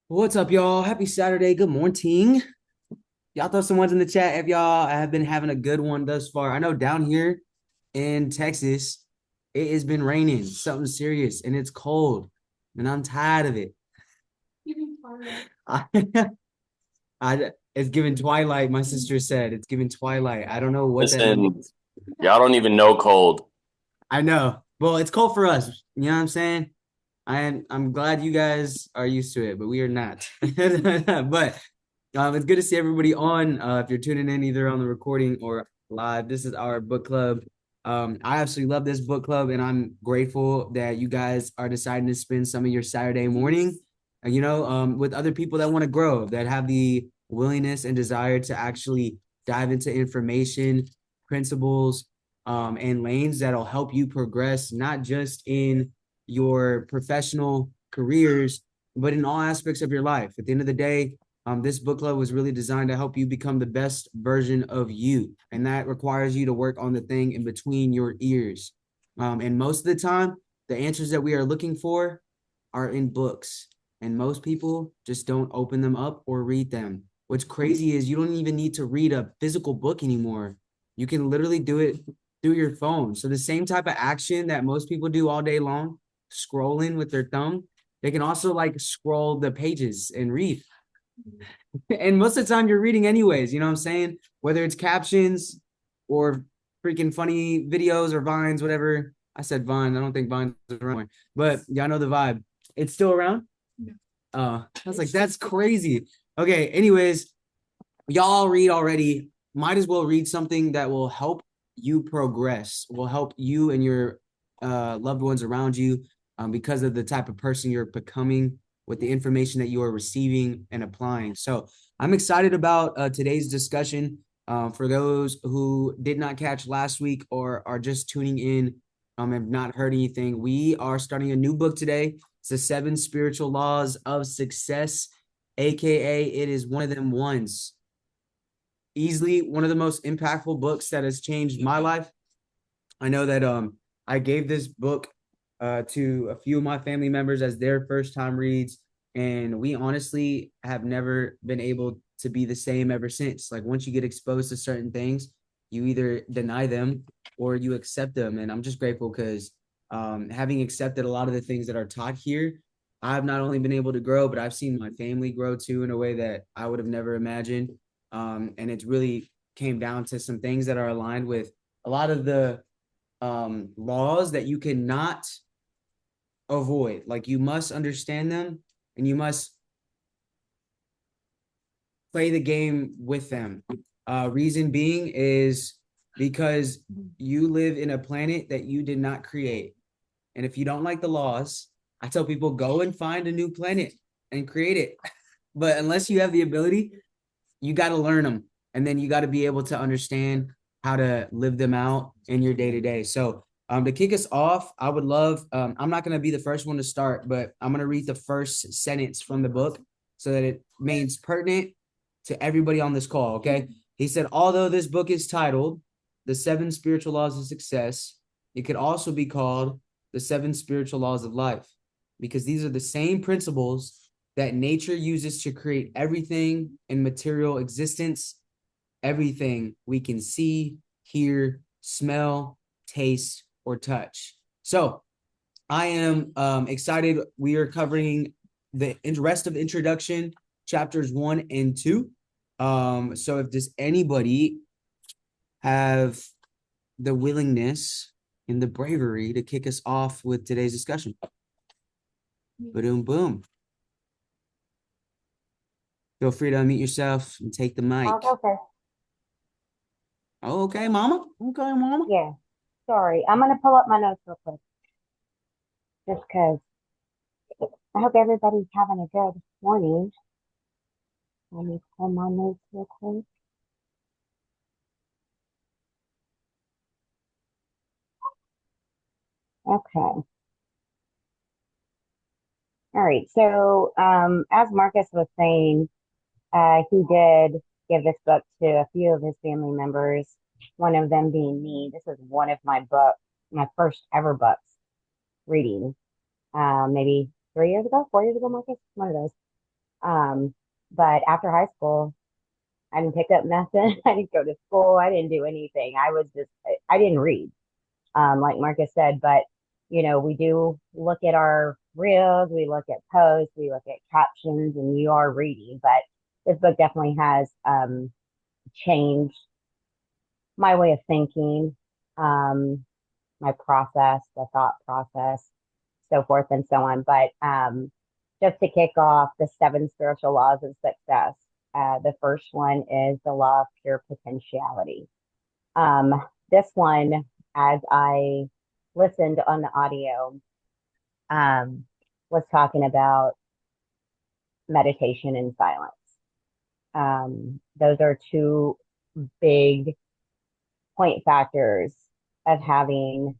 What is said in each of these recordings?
What's up, y'all? Happy Saturday. Good morning. Y'all throw some ones in the chat if y'all have been having a good one thus far. I know down here in Texas, it has been raining, something serious, and it's cold, and I'm tired of it. I, it's giving twilight. My sister said it's giving twilight. I don't know what that Listen, means. y'all don't even know cold. I know. Well, it's cold for us. You know what I'm saying? I'm glad you guys are used to it, but we are not. But it's good to see everybody on. If you're tuning in either on the recording or live, this is our book club. I absolutely love this book club, and I'm grateful that you guys are deciding to spend some of your Saturday morning, with other people that want to grow, that have the willingness and desire to actually dive into information, principles, and lanes that'll help you progress, not just in your professional careers, but in all aspects of your life. At the end of the day, this book club was really designed to help you become the best version of you. And that requires you to work on the thing in between your ears. And most of the time, the answers that we are looking for are in books. And most people just don't open them up or read them. What's crazy is you don't even need to read a physical book anymore. You can literally do it through your phone. So the same type of action that most people do all day long, scrolling with their thumb, they can also like scroll the pages and read. And most of the time you're reading anyways, you know what I'm saying? Whether it's captions or freaking funny videos or vines, whatever. I said Vine. I don't think Vine's around, but y'all know the vibe. It's still around? I was like, that's crazy. Okay, anyways, y'all read already. Might as well read something that will help you progress, will help you and your loved ones around you, because of the type of person you're becoming with the information that you are receiving and applying. So I'm excited about today's discussion. For those who did not catch last week or are just tuning in, have not heard anything, we are starting a new book today. It's the Seven Spiritual Laws of Success, aka it is one of them ones, easily one of the most impactful books that has changed my life. I know that I gave this book to a few of my family members as their first time reads, and we honestly have never been able to be the same ever since. Like once you get exposed to certain things, you either deny them or you accept them. And I'm just grateful because having accepted a lot of the things that are taught here, I've not only been able to grow, but I've seen my family grow too in a way that I would have never imagined. And it's really came down to some things that are aligned with a lot of the laws that you cannot avoid. Like you must understand them and you must play the game with them. Reason being is because you live in a planet that you did not create. And if you don't like the laws, I tell people go and find a new planet and create it. But unless you have the ability, you got to learn them. And then you got to be able to understand how to live them out in your day to day. So, to kick us off, I would love, I'm not going to be the first one to start, but I'm going to read the first sentence from the book so that it remains pertinent to everybody on this call. Okay. He said, although this book is titled The Seven Spiritual Laws of Success, it could also be called The Seven Spiritual Laws of Life, because these are the same principles that nature uses to create everything in material existence, everything we can see, hear, smell, taste, or touch. So I am excited. We are covering the rest of the introduction, chapters 1 and 2. So if does anybody have the willingness and the bravery to kick us off with today's discussion? Boom, boom. Feel free to unmute yourself and take the I'll mic. go first. Oh, okay, mama. Okay, mama. Yeah, sorry. I'm gonna pull up my notes real quick, just because I hope everybody's having a good morning. Let me pull my notes real quick. Okay. All right. So, as Marcus was saying, he did give this book to a few of his family members. One of them being me. This is one of my books, my first ever books reading. Maybe 3 years ago, 4 years ago, Marcus, one of those. Um, but after high school, I didn't pick up nothing. I didn't go to school. I didn't do anything. I didn't read, like Marcus said, but we do look at our reels, we look at posts, we look at captions, and you are reading. But this book definitely has changed my way of thinking, um, my process, the thought process, so forth and so on. But just to kick off the seven spiritual laws of success, the first one is the law of pure potentiality. This one, as I listened on the audio, was talking about meditation and silence. Those are two big point factors of having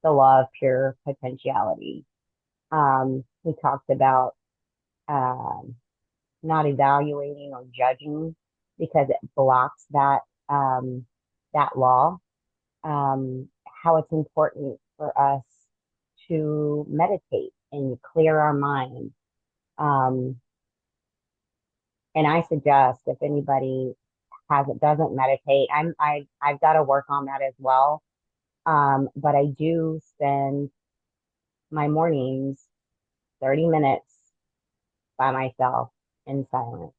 the law of pure potentiality. He talks about um, not evaluating or judging because it blocks that law. How it's important for us to meditate and clear our mind. Um, and I suggest if anybody doesn't meditate, I've got to work on that as well. But I do spend my mornings 30 minutes by myself in silence,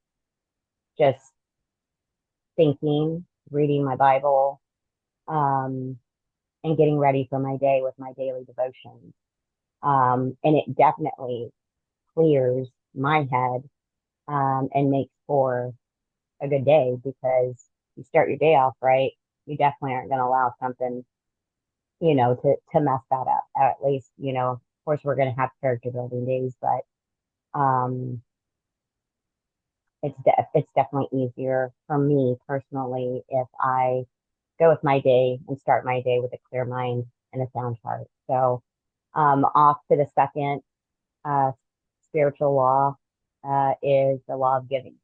just thinking, reading my Bible, um, and getting ready for my day with my daily devotions. And it definitely clears my head, and makes for a good day because you start your day off right. You definitely aren't going to allow something, to mess that up. At least, of course, we're going to have character building days, but um, it's definitely easier for me personally if I go with my day and start my day with a clear mind and a sound heart. So, off to the second uh, spiritual law is the law of giving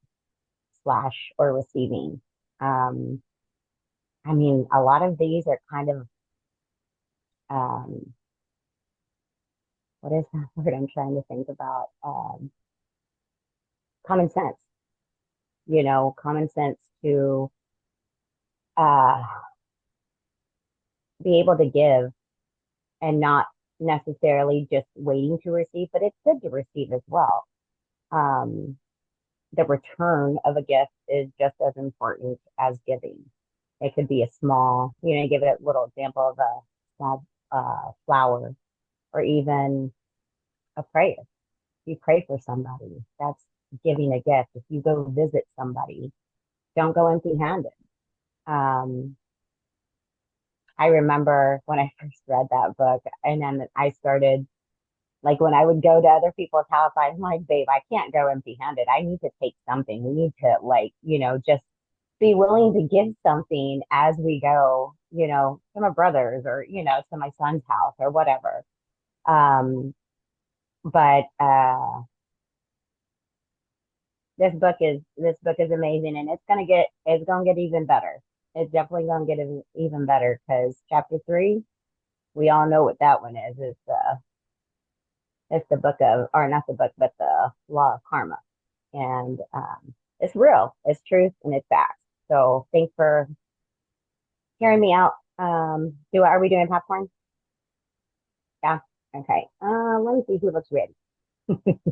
slash or receiving. Um, I mean, a lot of these are kind of um, what is that word I'm trying to think about? Common sense, common sense to uh, be able to give and not necessarily just waiting to receive, but it's good to receive as well. Um, the return of a gift is just as important as giving. It could be a small, give it a little example of a small flower or even a prayer. If you pray for somebody, that's giving a gift. If you go visit somebody, don't go empty handed. Um, I remember when I first read that book, and then I started, like, when I would go to other people's house, I'm like, babe, I can't go empty handed. I need to take something. We need to, like, just be willing to give something as we go, to my brothers or, to my son's house or whatever. But this book is amazing, and it's gonna get even better. It's definitely gonna get even better because chapter 3, we all know what that one is. It's the book of, or not the book, but the law of karma, and it's real, it's truth, and it's facts. So thanks for hearing me out. Do Are we doing popcorn? Yeah. Okay. Let me see who looks ready. Let's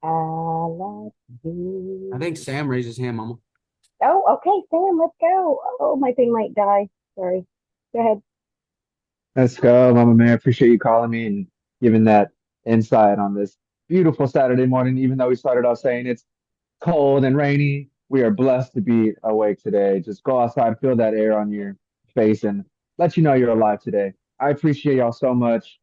I do. think Sam raised his hand, Mama. Oh, okay, Sam, let's go. Oh, my thing might die. Sorry. Go ahead. Let's go, Mama Mary. Appreciate you calling me and giving that insight on this beautiful Saturday morning. Even though we started off saying it's cold and rainy, we are blessed to be awake today. Just go outside, feel that air on your face, and let you know you're alive today. I appreciate y'all so much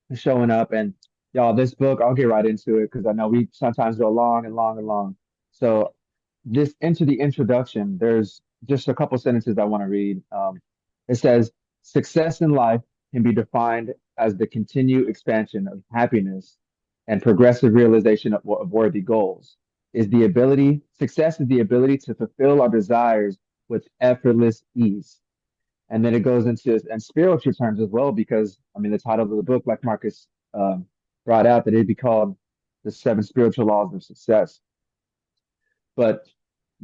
for showing up. And y'all, this book, I'll get right into it because I know we sometimes go long and long and long. So, this into the introduction, there's just a couple sentences I want to read. It says, success in life can be defined as the continued expansion of happiness and progressive realization of worthy goals. Success is the ability to fulfill our desires with effortless ease. And then it goes into and spiritual terms as well, because I mean the title of the book, like Marcus brought out, that it'd be called. the seven spiritual laws of success. But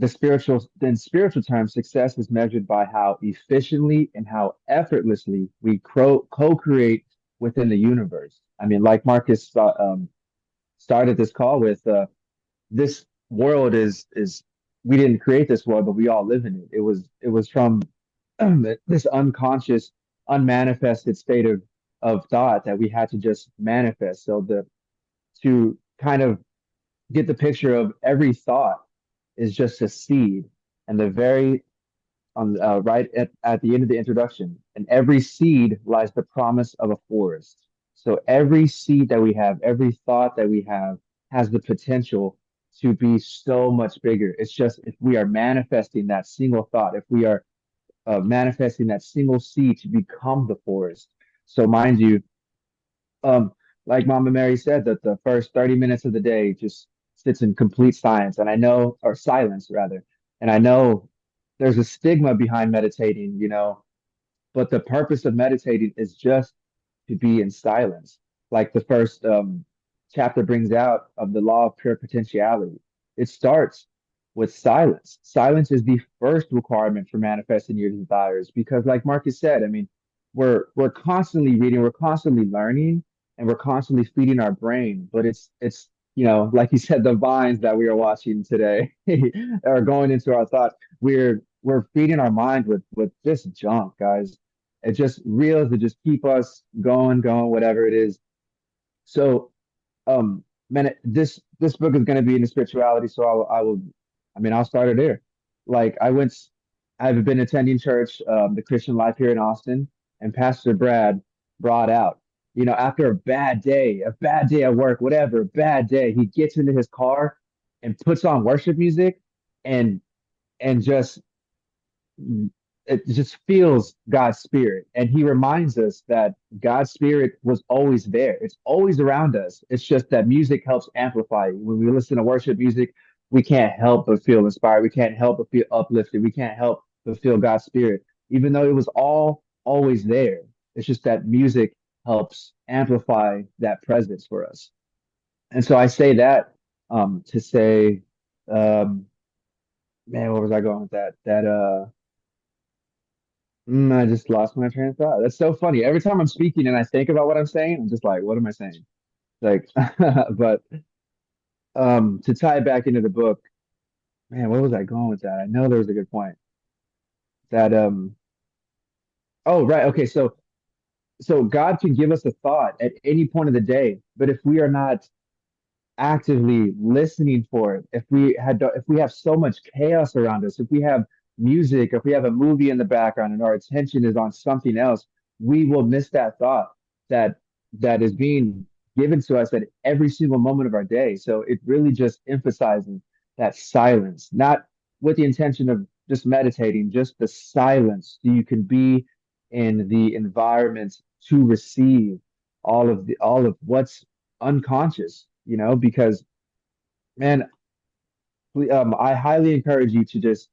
in spiritual terms, success is measured by how efficiently and how effortlessly we co-create within the universe. I mean, like Marcus started this call with, this world is we didn't create this world, but we all live in it. It was from this unconscious, unmanifested state of thought that we had to just manifest. So the to kind of get the picture of every thought is just a seed, and the very on right at the end of the introduction, and every seed lies the promise of a forest. So every seed that we have, every thought that we have, has the potential to be so much bigger. It's just if we are manifesting that single thought, if we are manifesting that single seed to become the forest. So mind you, um, like Mama Mary said, that the first 30 minutes of the day just sits in complete science. And I know, or silence rather. And I know there's a stigma behind meditating, but the purpose of meditating is just to be in silence. Like the first chapter brings out of the law of pure potentiality. It starts with silence. Silence is the first requirement for manifesting your desires because, like Marcus said, I mean, we're constantly reading, we're constantly learning, and we're constantly feeding our brain. But it's like you said, the vines that we are watching today are going into our thoughts. We're feeding our mind with just junk, guys. It just reels to just keep us going, whatever it is. So, man, this book is going to be in the spirituality, so I mean, I'll start it there. Like I've been attending church, the Christian Life here in Austin, and Pastor Brad brought out, after a bad day at work, whatever, bad day, he gets into his car and puts on worship music, and and just it just feels God's spirit. And he reminds us that God's spirit was always there. It's always around us. It's just that music helps amplify it. When we listen to worship music, we can't help but feel inspired. We can't help but feel uplifted. We can't help but feel God's spirit, even though it was all always there. It's just that music helps amplify that presence for us. And so I say that to say, um, man, where was I going with that? I just lost my train of thought. That's so funny. Every time I'm speaking and I think about what I'm saying, I'm just like, what am I saying? Like, but to tie it back into the book, man, where was I going with that? I know there was a good point. That oh right, okay, so God can give us a thought at any point of the day, but if we are not actively listening for it, if we have so much chaos around us, if we have music, if we have a movie in the background and our attention is on something else, we will miss that thought that that is being given to us at every single moment of our day. So it really just emphasizes that silence, not with the intention of just meditating, just the silence so you can be in the environment to receive all of what's unconscious, because man, I highly encourage you to just,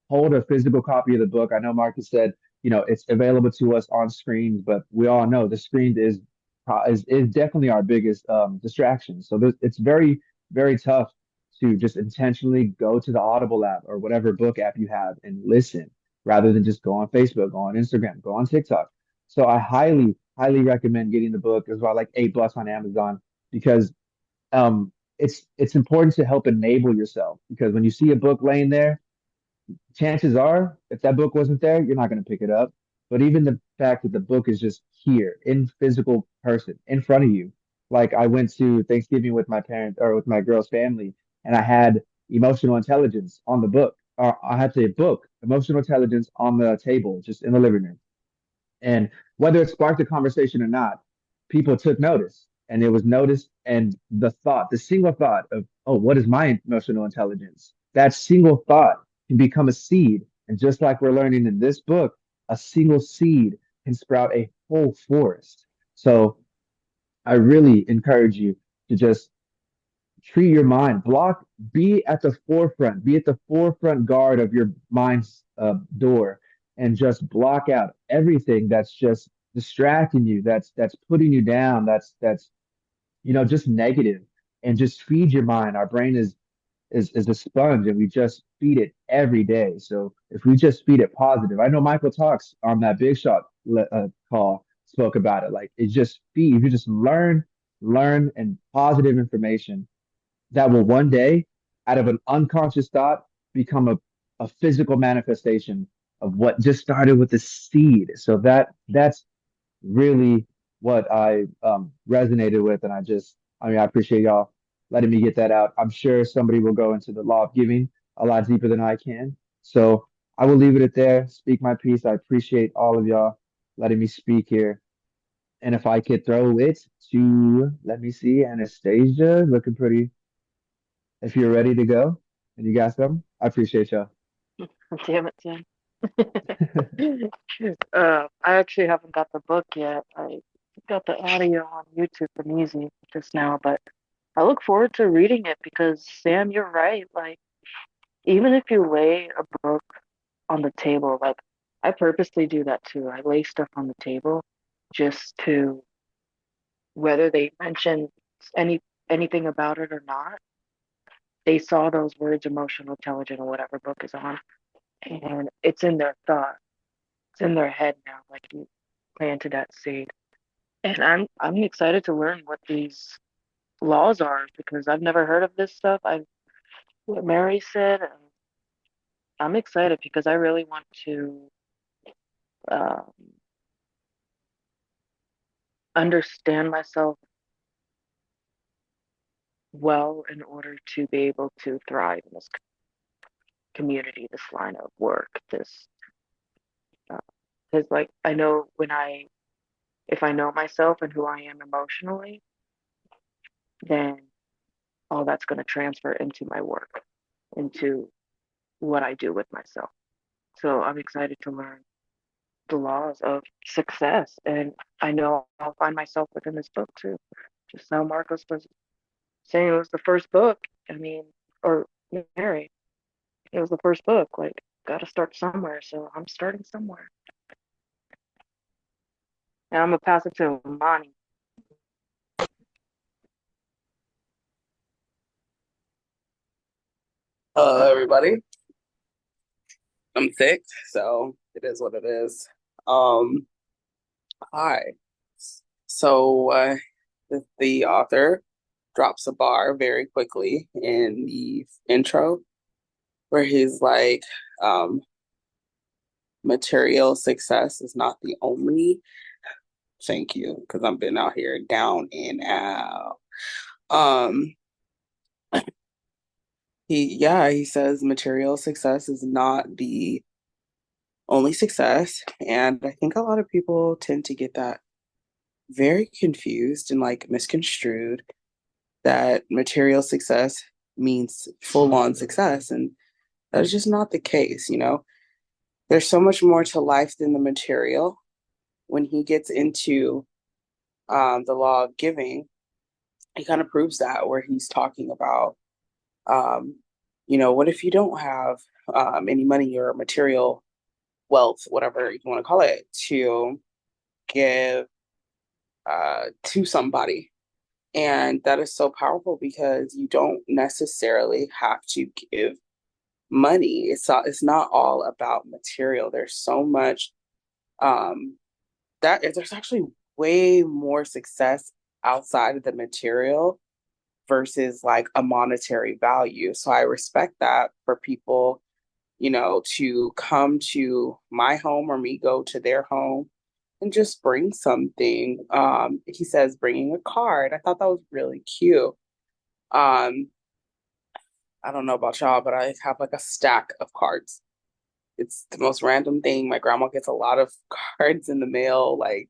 hold a physical copy of the book. I know Marcus said, it's available to us on screens, but we all know the screen is definitely our biggest distraction. So it's very, very tough to just intentionally go to the Audible app or whatever book app you have and listen rather than just go on Facebook, go on Instagram, go on TikTok. So I highly, highly recommend getting the book. It's about like $8 on Amazon because it's important to help enable yourself because when you see a book laying there, chances are if that book wasn't there, you're not going to pick it up. But even the fact that the book is just here in physical person in front of you, like I went to Thanksgiving with my parents or with my girl's family, and I had emotional intelligence on the book. Or I had the book, emotional intelligence, on the table, just in the living room. And whether it sparked a conversation or not, people took notice and it was noticed. And the single thought of, oh, what is my emotional intelligence? That single thought can become a seed. And just like we're learning in this book, a single seed can sprout a whole forest. So I really encourage you to just treat your mind, be at the forefront guard of your mind's door, and just block out everything that's just distracting you, that's putting you down, that's just negative. and just feed your mind. Our brain is a sponge, and we just feed it every day. So if we just feed it positive, I know Michael talks on that Big Shot call spoke about it. Like it just feed. If you just learn and positive information that will one day, out of an unconscious thought, become a physical manifestation of what just started with the seed. So that's really what I resonated with. And I mean, I appreciate y'all letting me get that out. I'm sure somebody will go into the law of giving a lot deeper than I can. So I will leave it at there, speak my piece. I appreciate all of y'all letting me speak here. And if I could throw it to, let me see, Anastasia, looking pretty. If you're ready to go and you got some, I appreciate y'all. Damn it, Tim. I actually haven't got the book yet. I got the audio on YouTube from Easy just now, but I look forward to reading it because Sam, you're right. Like, even if you lay a book on the table, like I purposely do that too. I lay stuff on the table just to whether they mention any anything about it or not, they saw those words emotional intelligent or whatever book is on, and it's in their thought. It's in their head now, like you planted that seed. And I'm excited to learn what these laws are because I've never heard of this stuff. I what Mary said, and I'm excited because I really want to um, understand myself well in order to be able to thrive in this community, this line of work, this because like I know when I if I know myself and who I am emotionally, then all that's going to transfer into my work, into what I do with myself. So I'm excited to learn the laws of success. And I know I'll find myself within this book too. Just now, Marcos was saying it was the first book. I mean, or Mary, it was the first book. Like, got to start somewhere. So I'm starting somewhere. And I'm going to pass it to Monty. Hello, everybody. I'm sick, so it is what it is. Um, hi. So, the author drops a bar very quickly in the intro where he's like, um, material success is not the only. Thank you, because I've been out here down and out. Um, he says material success is not the only success. And I think a lot of people tend to get that very confused and like misconstrued that material success means full on success. And that is just not the case, you know? There's so much more to life than the material. When he gets into the law of giving, he kind of proves that where he's talking about, um, what if you don't have any money or material wealth, whatever you want to call it, to give to somebody. And that is so powerful because you don't necessarily have to give money. It's not all about material. There's so much that there's actually way more success outside of the material versus like a monetary value. So I respect that for people, to come to my home or me go to their home and just bring something. He says bringing a card. I thought that was really cute. Um, I don't know about y'all, but I have like a stack of cards. It's the most random thing. My grandma gets a lot of cards in the mail. Like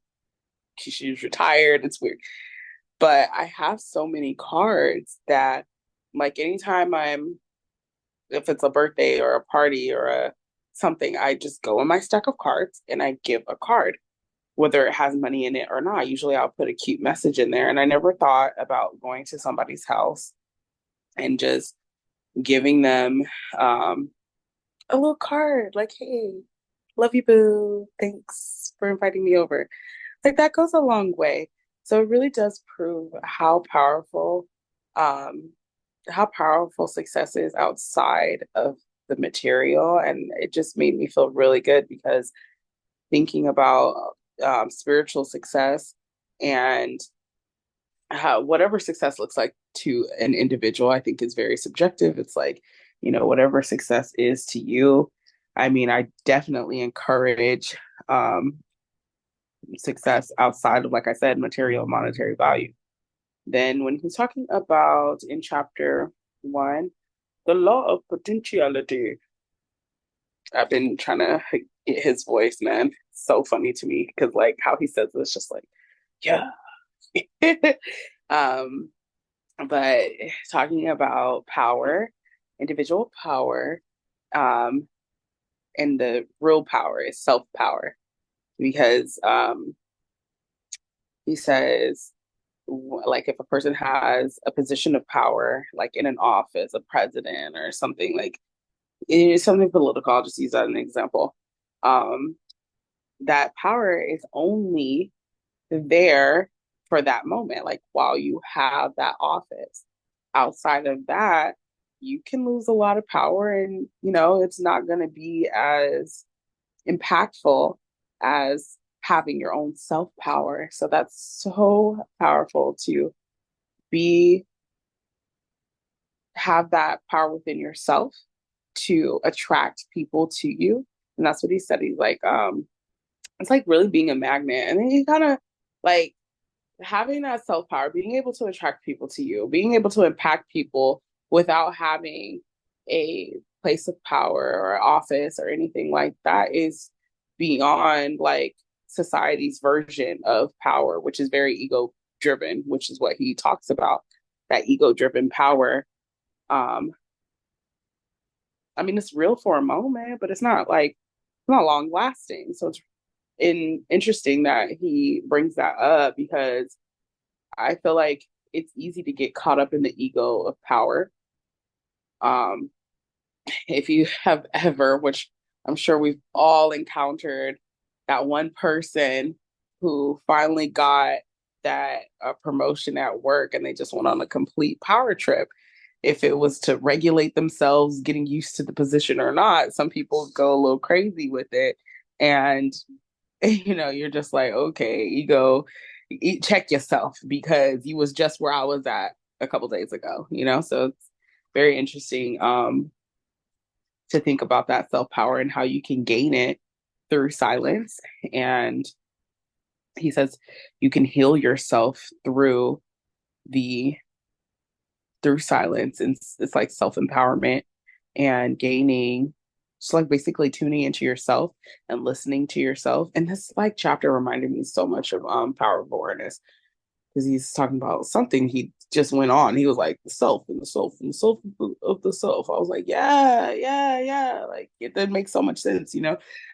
she's retired. It's weird. But I have so many cards that like anytime if it's a birthday or a party or a something, I just go in my stack of cards and I give a card, whether it has money in it or not. Usually I'll put a cute message in there. And I never thought about going to somebody's house and just giving them a little card like, hey, love you, boo. Thanks for inviting me over. Like that goes a long way. So it really does prove how powerful um, how powerful success is outside of the material. And it just made me feel really good because thinking about spiritual success and how whatever success looks like to an individual, I think is very subjective. It's like, whatever success is to you. I mean, I definitely encourage um, success outside of, like I said, material, monetary value. Then, when he's talking about in chapter one, the law of potentiality, I've been trying to get his voice, man. It's so funny to me because, like, how he says it's just like, yeah. um, but talking about power, individual power, um, and the real power is self power because he says like if a person has a position of power, like in an office, a president or something like it's something political, I'll just use that as an example. Um, that power is only there for that moment, like while you have that office. Outside of that, you can lose a lot of power and it's not going to be as impactful as having your own self power. So that's so powerful to be have that power within yourself to attract people to you. And that's what he said. He's like, it's like really being a magnet. And then you kind of like having that self power, being able to attract people to you, being able to impact people without having a place of power or office or anything like that is beyond like society's version of power, which is very ego driven, which is what he talks about, that ego driven power. Um, I mean, it's real for a moment, but it's not like it's not long lasting. So it's interesting that he brings that up because I feel like it's easy to get caught up in the ego of power. Um, if you have ever, which I'm sure we've all encountered, that one person who finally got that promotion at work and they just went on a complete power trip. If it was to regulate themselves, getting used to the position or not, some people go a little crazy with it. And you're just like, okay, ego, check yourself because you was just where I was at a couple days ago. So it's very interesting to think about that self power and how you can gain it through silence. And he says you can heal yourself the through silence, and it's like self empowerment and gaining just like basically tuning into yourself and listening to yourself. And this like chapter reminded me so much of power of awareness because he's talking about something he just went on. He was like the self and the self and the self of the self. I was like, yeah, yeah, yeah. Like it did make so much sense.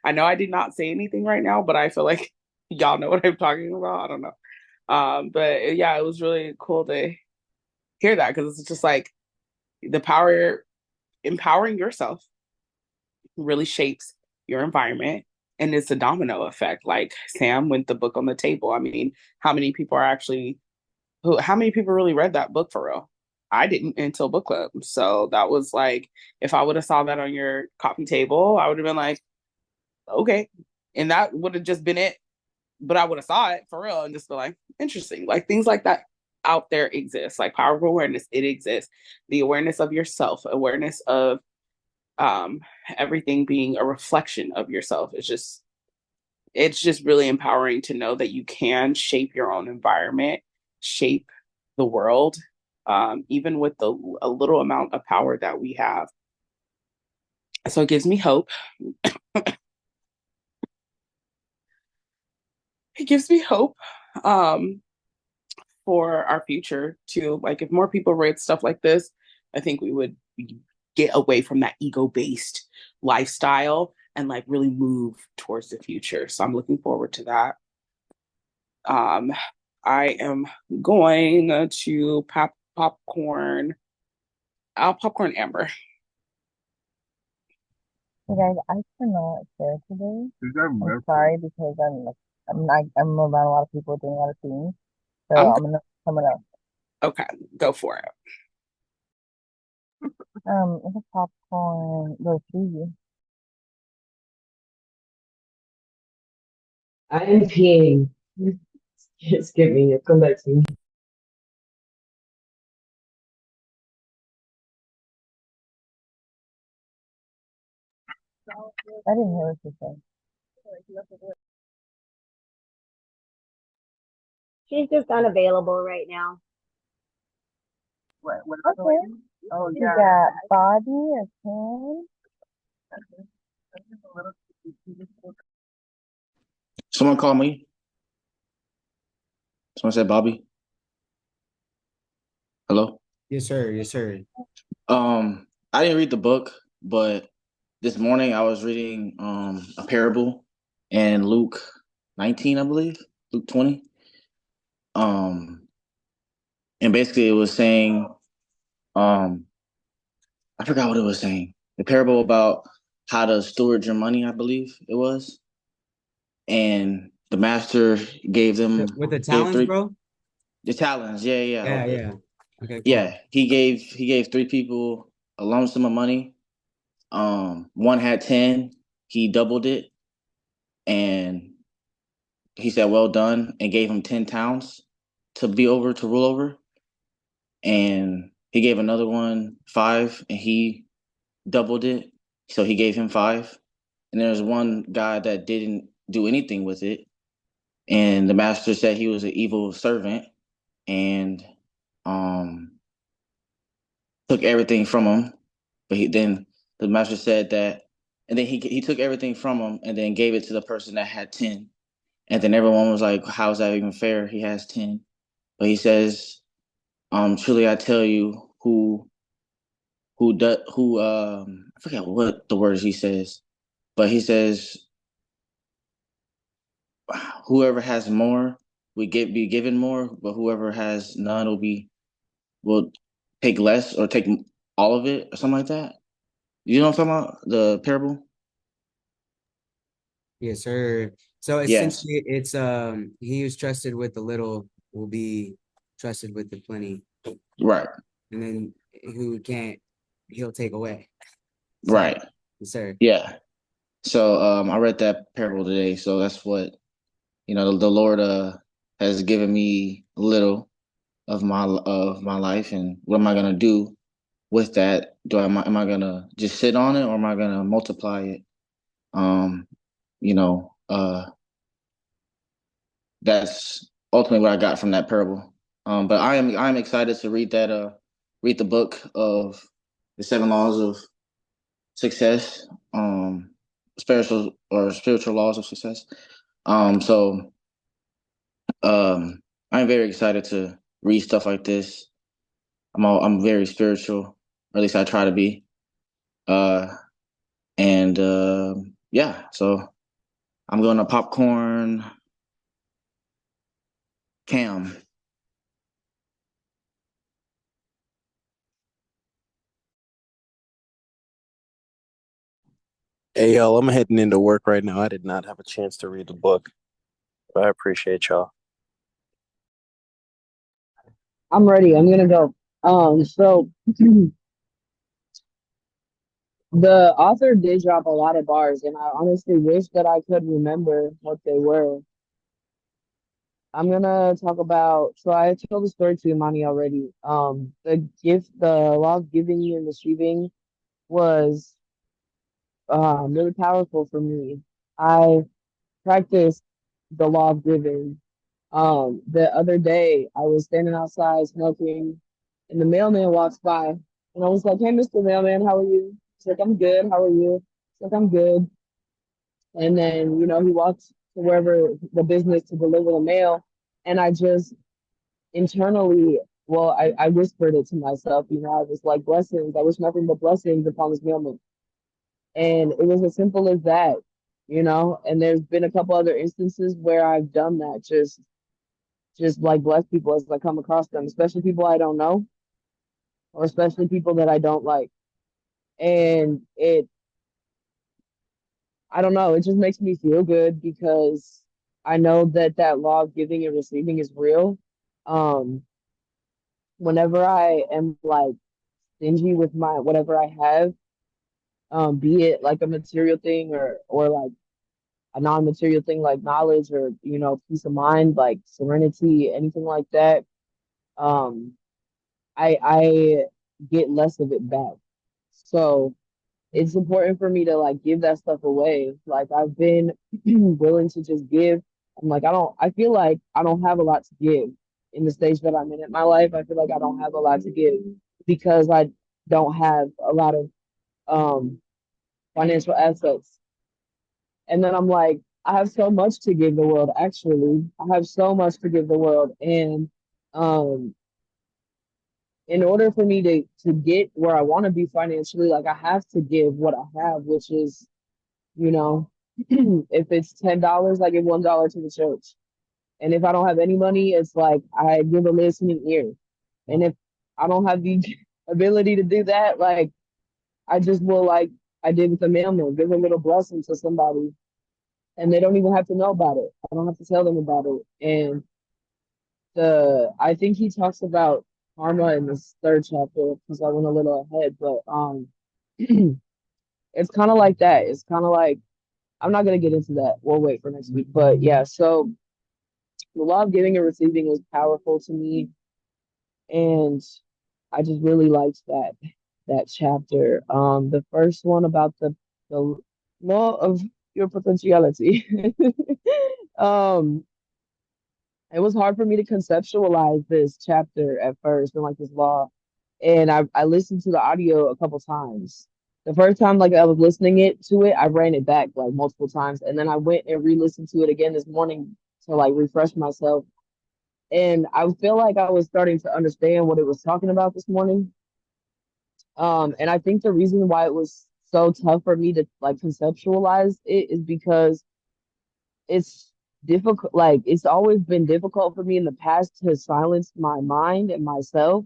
I know I did not say anything right now, but I feel like y'all know what I'm talking about. I don't know. But yeah, it was really cool to hear that because it's just like the power empowering yourself really shapes your environment, and it's a domino effect. Like Sam with the book on the table. I mean, how many people are actually how many people really read that book for real? I didn't until book club. So that was like if I would have saw that on your coffee table, I would have been like, okay. And that would have just been it. But I would have saw it for real and just be like, interesting. Like things like that out there exist. Like powerful awareness, it exists. The awareness of yourself, awareness of um everything being a reflection of yourself. It's just really empowering to know that you can shape your own environment, shape the world, even with a little amount of power that we have. So it gives me hope. It gives me hope um, for our future too. Like if more people read stuff like this, I think we would get away from that ego-based lifestyle and like really move towards the future. So I'm looking forward to that. Um, I am going to pop popcorn. I'll popcorn Amber. Hey guys, I cannot share today. I'm sorry because I'm around a lot of people doing a lot of things. So I'm I'm gonna coming up. Okay, go for it. It's a popcorn roti. I am peeing. Skip me. Come back to me. I didn't hear what you said. She's just unavailable right now. Okay. You got Bobby or Ken? Someone call me. Someone said Bobby. Hello. Yes, sir. Yes, sir. I didn't read the book, but this morning I was reading a parable in Luke 19, I believe, Luke 20. Um, and basically it was saying, um, I forgot what it was saying. The parable about how to steward your money, I believe it was. And the master gave them With the gave talents, three bro. the talents. Yeah, yeah, Yeah, okay. yeah. Okay, cool. Yeah, he gave three people a lump sum of money. One had 10, he doubled it, and he said, "Well done," and gave him 10 towns to rule over. And he gave another one 5, and he doubled it, so he gave him 5. And there's one guy that didn't do anything with it, and the master said he was an evil servant, and um took everything from him. But then the master said that, and then he took everything from him and then gave it to the person that had 10. And then everyone was like, "How's that even fair? He has 10." But he says, "Truly I tell you, I forget what the words he says, but he says, whoever has more be given more, but whoever has none will take less or take all of it or something like that." You know what I'm talking about? The parable? Yes, sir. So Yes. essentially, it's he who's trusted with the little will be trusted with the plenty, Right. and then who can't, he'll take away. So, Right. yes, sir. Yeah. So I read that parable today. So that's what, the Lord has given me a little of my life, and what am I gonna do with that? Am I gonna just sit on it, or am I gonna multiply it? Um, you know, that's ultimately what I got from that parable. But I am excited to read the book of the 7 laws of success, spiritual laws of success. So I'm very excited to read stuff like this. I'm very spiritual, or at least I try to be. Uh, and yeah, so I'm going to popcorn cam. Hey, y'all, I'm heading into work right now. I did not have a chance to read the book, but I appreciate y'all. I'm ready. I'm gonna go. So the author did drop a lot of bars, and I honestly wish that I could remember what they were. I'm gonna talk about. So I told the story to Imani already. The law of giving and receiving was really powerful for me. I practiced the law of giving. The other day I was standing outside smoking, and the mailman walks by, and I was like, "Hey, Mr. Mailman, how are you?" He's like, "I'm good. How are you?" He's like, "I'm good." And then, he walks to wherever the business to deliver the mail, and I just internally, well, I whispered it to myself. I was like, "Blessings. I wish nothing but blessings upon this mailman." And it was as simple as that. And there's been a couple other instances where I've done that, just like bless people as I come across them, especially people I don't know, or especially people that I don't like. And I don't know, it just makes me feel good because I know that that law of giving and receiving is real. Um, whenever I am like stingy with my whatever I have, be it like a material thing or like a non-material thing like knowledge or peace of mind, like serenity, anything like that, um, I get less of it back. So it's important for me to like give that stuff away. Like I've been willing to just give. I'm like I feel like I don't have a lot to give in the stage that I'm in my life. I feel like I don't have a lot to give because I don't have a lot of um financial assets. And then I'm like, I have so much to give the world, actually. I have so much to give the world. And um in order for me to get where I want to be financially, like I have to give what I have, which is, you know, if it's $10, I give $1 to the church. And if I don't have any money, it's like I give a listening ear. And if I don't have the ability to do that, like I just will like I did with the mailman, give a little blessing to somebody and they don't even have to know about it. I don't have to tell them about it. And I think he talks about karma in this third chapter because I went a little ahead, but it's kind of like that. It's kind of like I'm not gonna get into that. We'll wait for next week. But yeah, so the law of giving and receiving was powerful to me, and I just really liked that chapter. The first one about the law of your potentiality. um it was hard for me to conceptualize this chapter at first and like this law. And I listened to the audio a couple times. The first time like I was listening to it, I ran it back like multiple times. And then I went and re-listened to it again this morning to like refresh myself. And I feel like I was starting to understand what it was talking about this morning. And I think the reason why it was so tough for me to like conceptualize it is because it's difficult. Like it's always been difficult for me in the past to silence my mind and myself.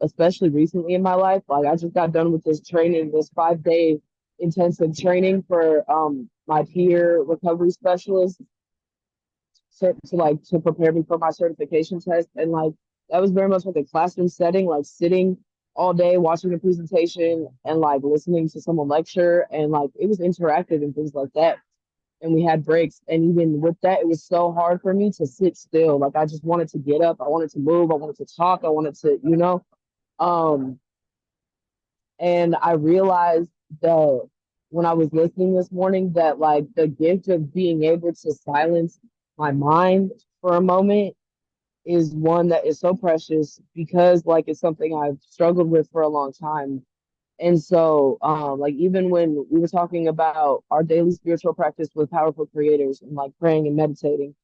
Especially recently in my life. Like I just got done with this training, this 5 day intensive training for my peer recovery specialist to prepare me for my certification test. And like that was very much like a classroom setting, like sitting all day watching a presentation and like listening to someone lecture and like it was interactive and things like that. And we had breaks. And even with that, it was so hard for me to sit still. Like I just wanted to get up. I wanted to move. I wanted to talk. I wanted to, um, and I realized that when I was listening this morning that like the gift of being able to silence my mind for a moment is one that is so precious because like it's something I've struggled with for a long time. And so, like even when we were talking about our daily spiritual practice with powerful creators and like praying and meditating,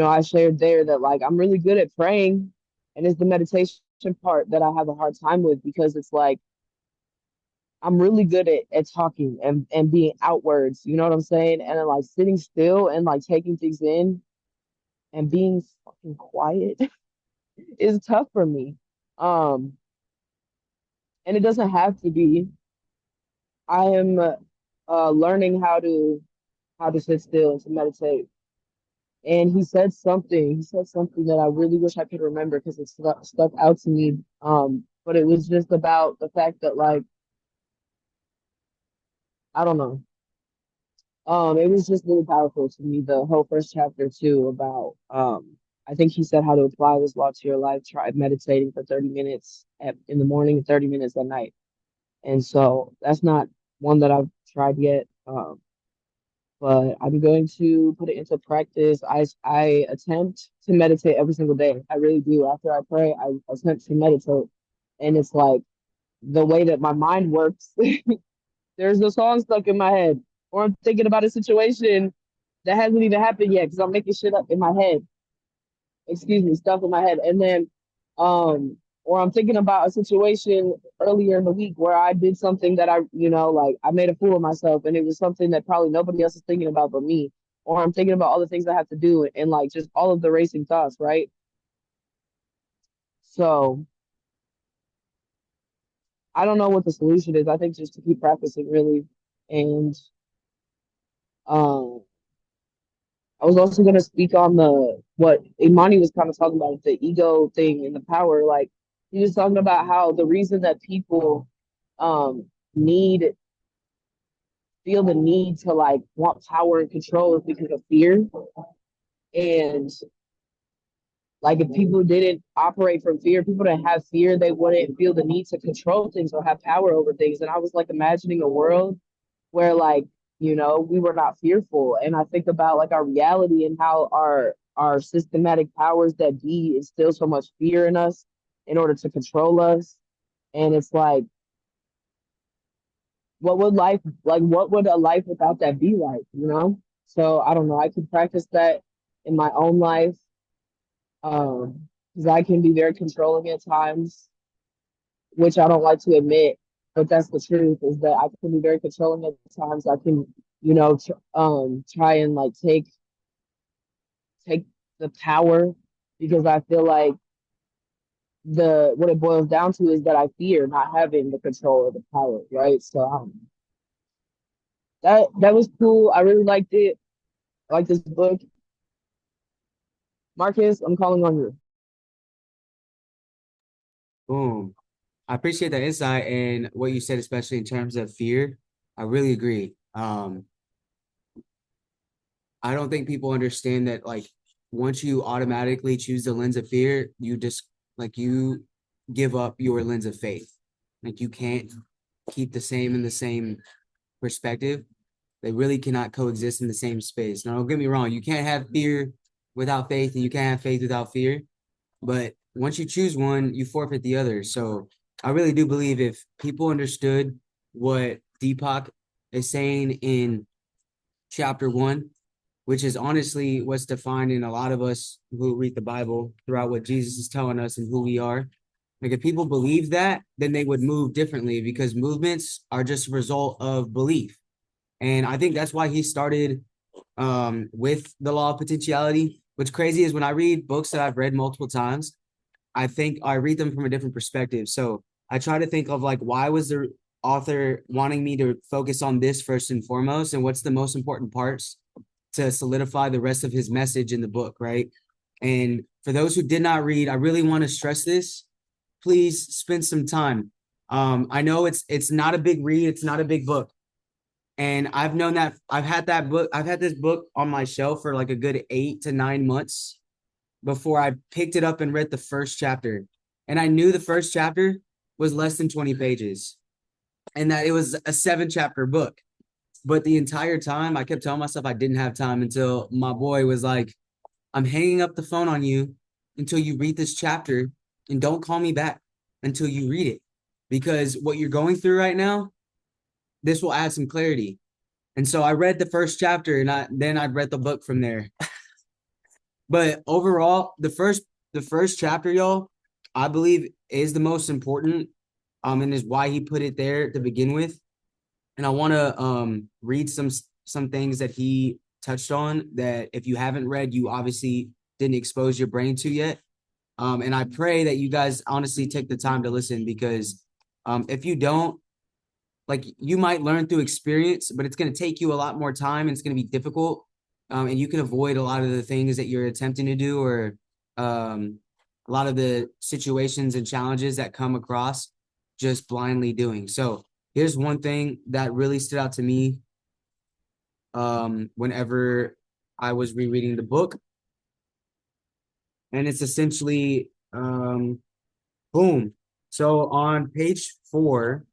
I shared there that like I'm really good at praying, and it's the meditation part that I have a hard time with because it's like I'm really good at talking and being outwards, you know what I'm saying? And then like sitting still and like taking things in and being fucking quiet is tough for me. Um, and it doesn't have to be. I am learning how to sit still and to meditate. And he said something that I really wish I could remember because it stuck out to me. But it was just about the fact that like I don't know. It was just really powerful to me, the whole first chapter too, about I think he said how to apply this law to your life. Try meditating for 30 minutes in the morning and 30 minutes at night. And so that's not one that I've tried yet. But I'm going to put it into practice. I attempt to meditate every single day. I really do. After I pray, I attempt to meditate. And it's like the way that my mind works, there's a song stuck in my head, or I'm thinking about a situation that hasn't even happened yet because I'm making shit up in my head. Excuse me, stuff in my head. And then or I'm thinking about a situation earlier in the week where I did something that like I made a fool of myself and it was something that probably nobody else is thinking about but me. Or I'm thinking about all the things I have to do and like just all of the racing thoughts, right? So I don't know what the solution is. I think just to keep practicing really. And um I was also going to speak on what Imani was kind of talking about, the ego thing and the power. Like he was talking about how the reason that people um need feel the need to like want power and control is because of fear. And like if people didn't operate from fear, people didn't have fear, they wouldn't feel the need to control things or have power over things. And I was like imagining a world where like, you know, we were not fearful. And I think about like our reality and how our systematic powers that be instill so much fear in us in order to control us. And it's like, what would a life without that be like, you know? So I don't know. I can practice that in my own life. Because I can be very controlling at times, which I don't like to admit, but that's the truth, is that I can be very controlling at times. I can, you know, try and like take the power, because I feel like the what it boils down to is that I fear not having the control or the power, right? So that was cool. I really liked it. I like this book. Marcus, I'm calling on you. Boom. I appreciate that insight and what you said, especially in terms of fear. I really agree. I don't think people understand that like once you automatically choose the lens of fear, you just like you give up your lens of faith. Like you can't keep the same in the same perspective. They really cannot coexist in the same space. Now, don't get me wrong, you can't have fear without faith, and you can't have faith without fear. But once you choose one, you forfeit the other. So I really do believe if people understood what Deepak is saying in chapter 1, which is honestly what's defining a lot of us who read the Bible throughout what Jesus is telling us and who we are. Like if people believe that, then they would move differently, because movements are just a result of belief. And I think that's why he started with the law of potentiality. What's crazy is when I read books that I've read multiple times, I think I read them from a different perspective. So I try to think of like, why was the author wanting me to focus on this first and foremost, and what's the most important parts to solidify the rest of his message in the book, right? And for those who did not read, I really want to stress this. Please spend some time. I know it's not a big read, it's not a big book. And I've known that I've had this book on my shelf for like a good 8 to 9 months before I picked it up and read the first chapter. And I knew the first chapter was less than 20 pages and that it was a 7-chapter book. But the entire time I kept telling myself I didn't have time, until my boy was like, I'm hanging up the phone on you until you read this chapter, and don't call me back until you read it. Because what you're going through right now, this will add some clarity. And so I read the first chapter, and then I read the book from there. But overall, the first chapter, y'all, I believe is the most important, and is why he put it there to begin with. And I want to read some things that he touched on that if you haven't read, you obviously didn't expose your brain to yet. And I pray that you guys honestly take the time to listen, because if you don't, like, you might learn through experience, but it's going to take you a lot more time, and it's going to be difficult. And you can avoid a lot of the things that you're attempting to do, or a lot of the situations and challenges that come across just blindly doing. So here's one thing that really stood out to me whenever I was rereading the book. And it's essentially, boom. So on page 4,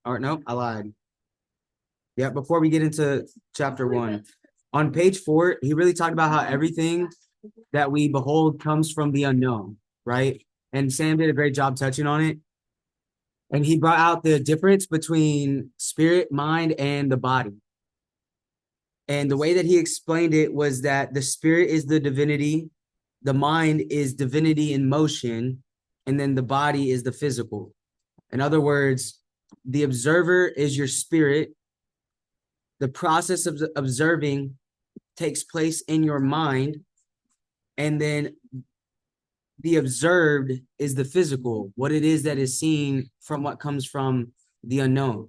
or no, I lied. Yeah, before we get into chapter 1, on page 4, he really talked about how everything that we behold comes from the unknown, right? And Sam did a great job touching on it. And he brought out the difference between spirit, mind, and the body. And the way that he explained it was that the spirit is the divinity, the mind is divinity in motion, and then the body is the physical. In other words, the observer is your spirit. The process of observing takes place in your mind, and then the observed is the physical, what it is that is seen from what comes from the unknown.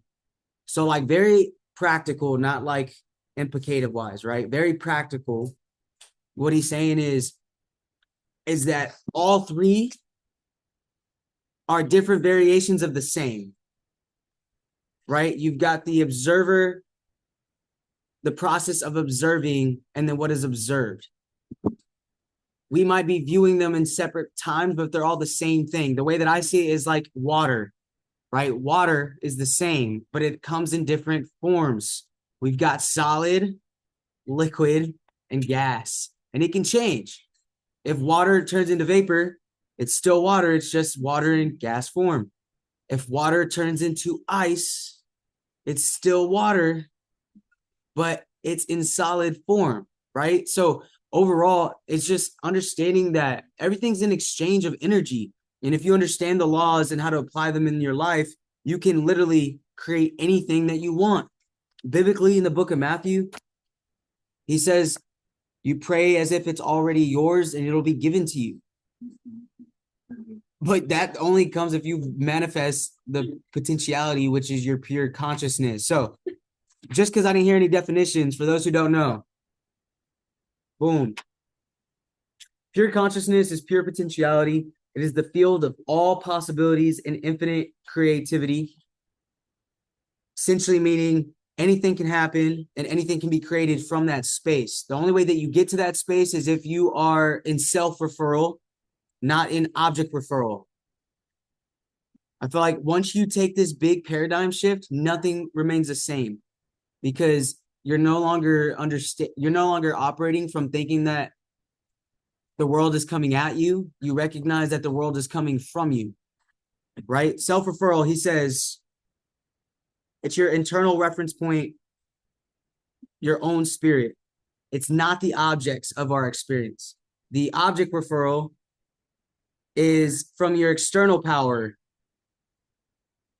So like very practical, not like implicative wise, right? Very practical. What he's saying is is that all three are different variations of the same, right? You've got the observer, the process of observing, and then what is observed. We might be viewing them in separate times, but they're all the same thing. The way that I see it is like water, right? Water is the same, but it comes in different forms. We've got solid, liquid, and gas, and it can change. If water turns into vapor, it's still water. It's just water in gas form. If water turns into ice, it's still water, but it's in solid form, right? So overall, it's just understanding that everything's an exchange of energy. And if you understand the laws and how to apply them in your life, you can literally create anything that you want. Biblically, in the book of Matthew, he says, you pray as if it's already yours and it'll be given to you. But that only comes if you manifest the potentiality, which is your pure consciousness. So just because I didn't hear any definitions, for those who don't know, boom. Pure consciousness is pure potentiality. It is the field of all possibilities and infinite creativity. Essentially meaning anything can happen and anything can be created from that space. The only way that you get to that space is if you are in self-referral, not in object referral. I feel like once you take this big paradigm shift, nothing remains the same because you're no longer operating from thinking that the world is coming at you. You recognize that the world is coming from you, right? Self-referral, he says, it's your internal reference point, your own spirit. It's not the objects of our experience. The object referral is from your external power,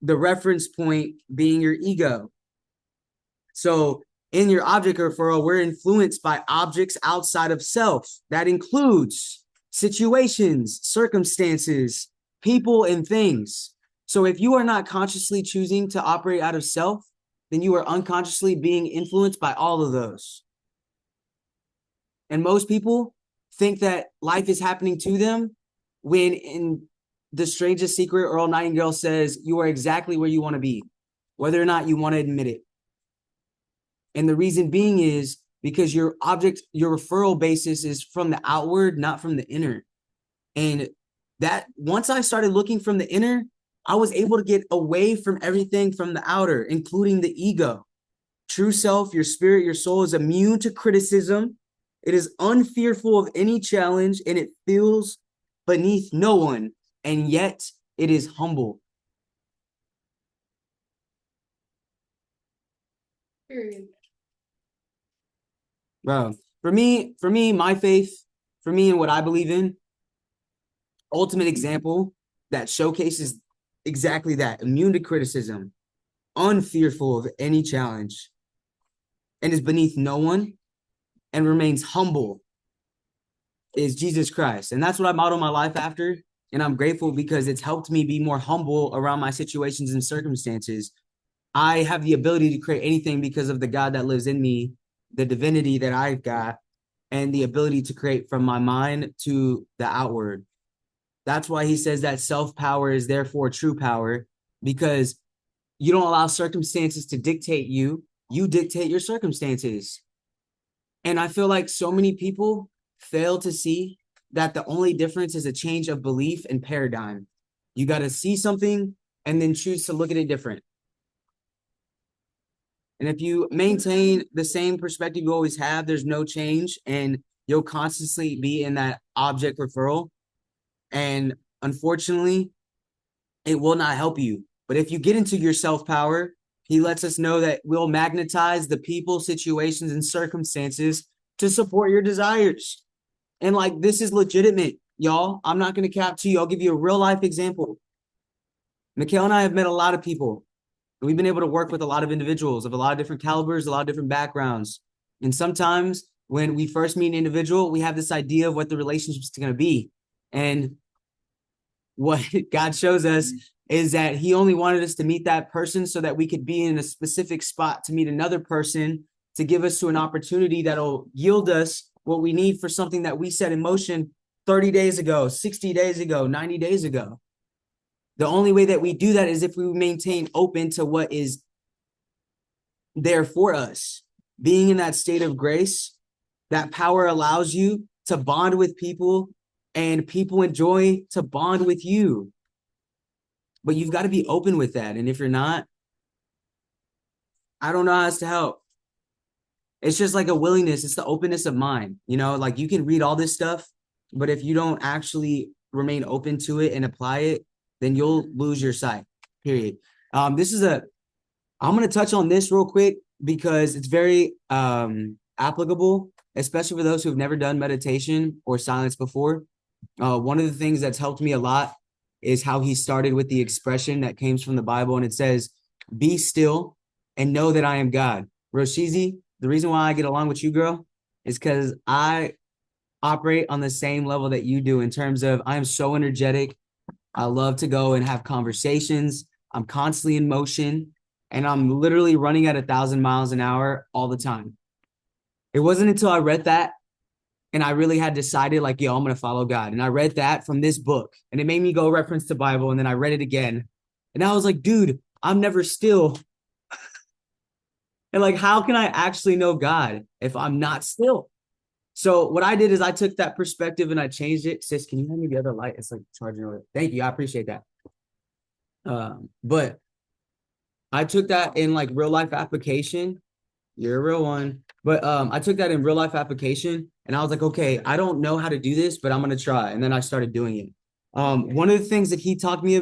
the reference point being your ego. So in your object referral, we're influenced by objects outside of self. That includes situations, circumstances, people, and things. So if you are not consciously choosing to operate out of self, then you are unconsciously being influenced by all of those. And most people think that life is happening to them when in The Strangest Secret, Earl Nightingale says, you are exactly where you want to be, whether or not you want to admit it. And the reason being is because your referral basis is from the outward, not from the inner. And that once I started looking from the inner, I was able to get away from everything from the outer, including the ego. True self, your spirit, your soul is immune to criticism. It is unfearful of any challenge, and it feels beneath no one, and yet it is humble. Period. Bro, for me, my faith, for me and what I believe in, ultimate example that showcases exactly that, immune to criticism, unfearful of any challenge, and is beneath no one, and remains humble, is Jesus Christ. And that's what I model my life after. And I'm grateful because it's helped me be more humble around my situations and circumstances. I have the ability to create anything because of the God that lives in me, the divinity that I've got, and the ability to create from my mind to the outward. That's why he says that self-power is therefore true power, because you don't allow circumstances to dictate you. You dictate your circumstances. And I feel like so many people fail to see that the only difference is a change of belief and paradigm. You got to see something and then choose to look at it different. And if you maintain the same perspective you always have, there's no change, and you'll constantly be in that object referral. And unfortunately, it will not help you. But if you get into your self-power, he lets us know that we'll magnetize the people, situations, and circumstances to support your desires. And like, this is legitimate, y'all. I'm not going to cap to you. I'll give you a real life example. Mikhail and I have met a lot of people. And we've been able to work with a lot of individuals of a lot of different calibers, a lot of different backgrounds. And sometimes when we first meet an individual, we have this idea of what the relationship is going to be. And what God shows us is that he only wanted us to meet that person so that we could be in a specific spot to meet another person, to give us to an opportunity that'll yield us what we need for something that we set in motion 30 days ago, 60 days ago, 90 days ago. The only way that we do that is if we maintain open to what is there for us. Being in that state of grace, that power allows you to bond with people and people enjoy to bond with you. But you've got to be open with that. And if you're not, I don't know how else to help. It's just like a willingness. It's the openness of mind. You know, like you can read all this stuff, but if you don't actually remain open to it and apply it, then you'll lose your sight, period. I'm going to touch on this real quick because it's very applicable, especially for those who've never done meditation or silence before. One of the things that's helped me a lot is how he started with the expression that comes from the Bible, and it says, "Be still and know that I am God." Roshizi, the reason why I get along with you, girl, is because I operate on the same level that you do in terms of I am so energetic. I love to go and have conversations. I'm constantly in motion, and I'm literally running at 1,000 miles an hour all the time. It wasn't until I read that and I really had decided like, yo, I'm going to follow God. And I read that from this book and it made me go reference the Bible. And then I read it again and I was like, dude, I'm never still. And like, how can I actually know God if I'm not still? So what I did is I took that perspective and I changed it. Sis, can you hand me the other light? It's like charging over. Thank you. I appreciate that. But I took that in like real life application. You're a real one. But I took that in real life application and I was like, okay, I don't know how to do this, but I'm going to try. And then I started doing it. One of the things that he taught me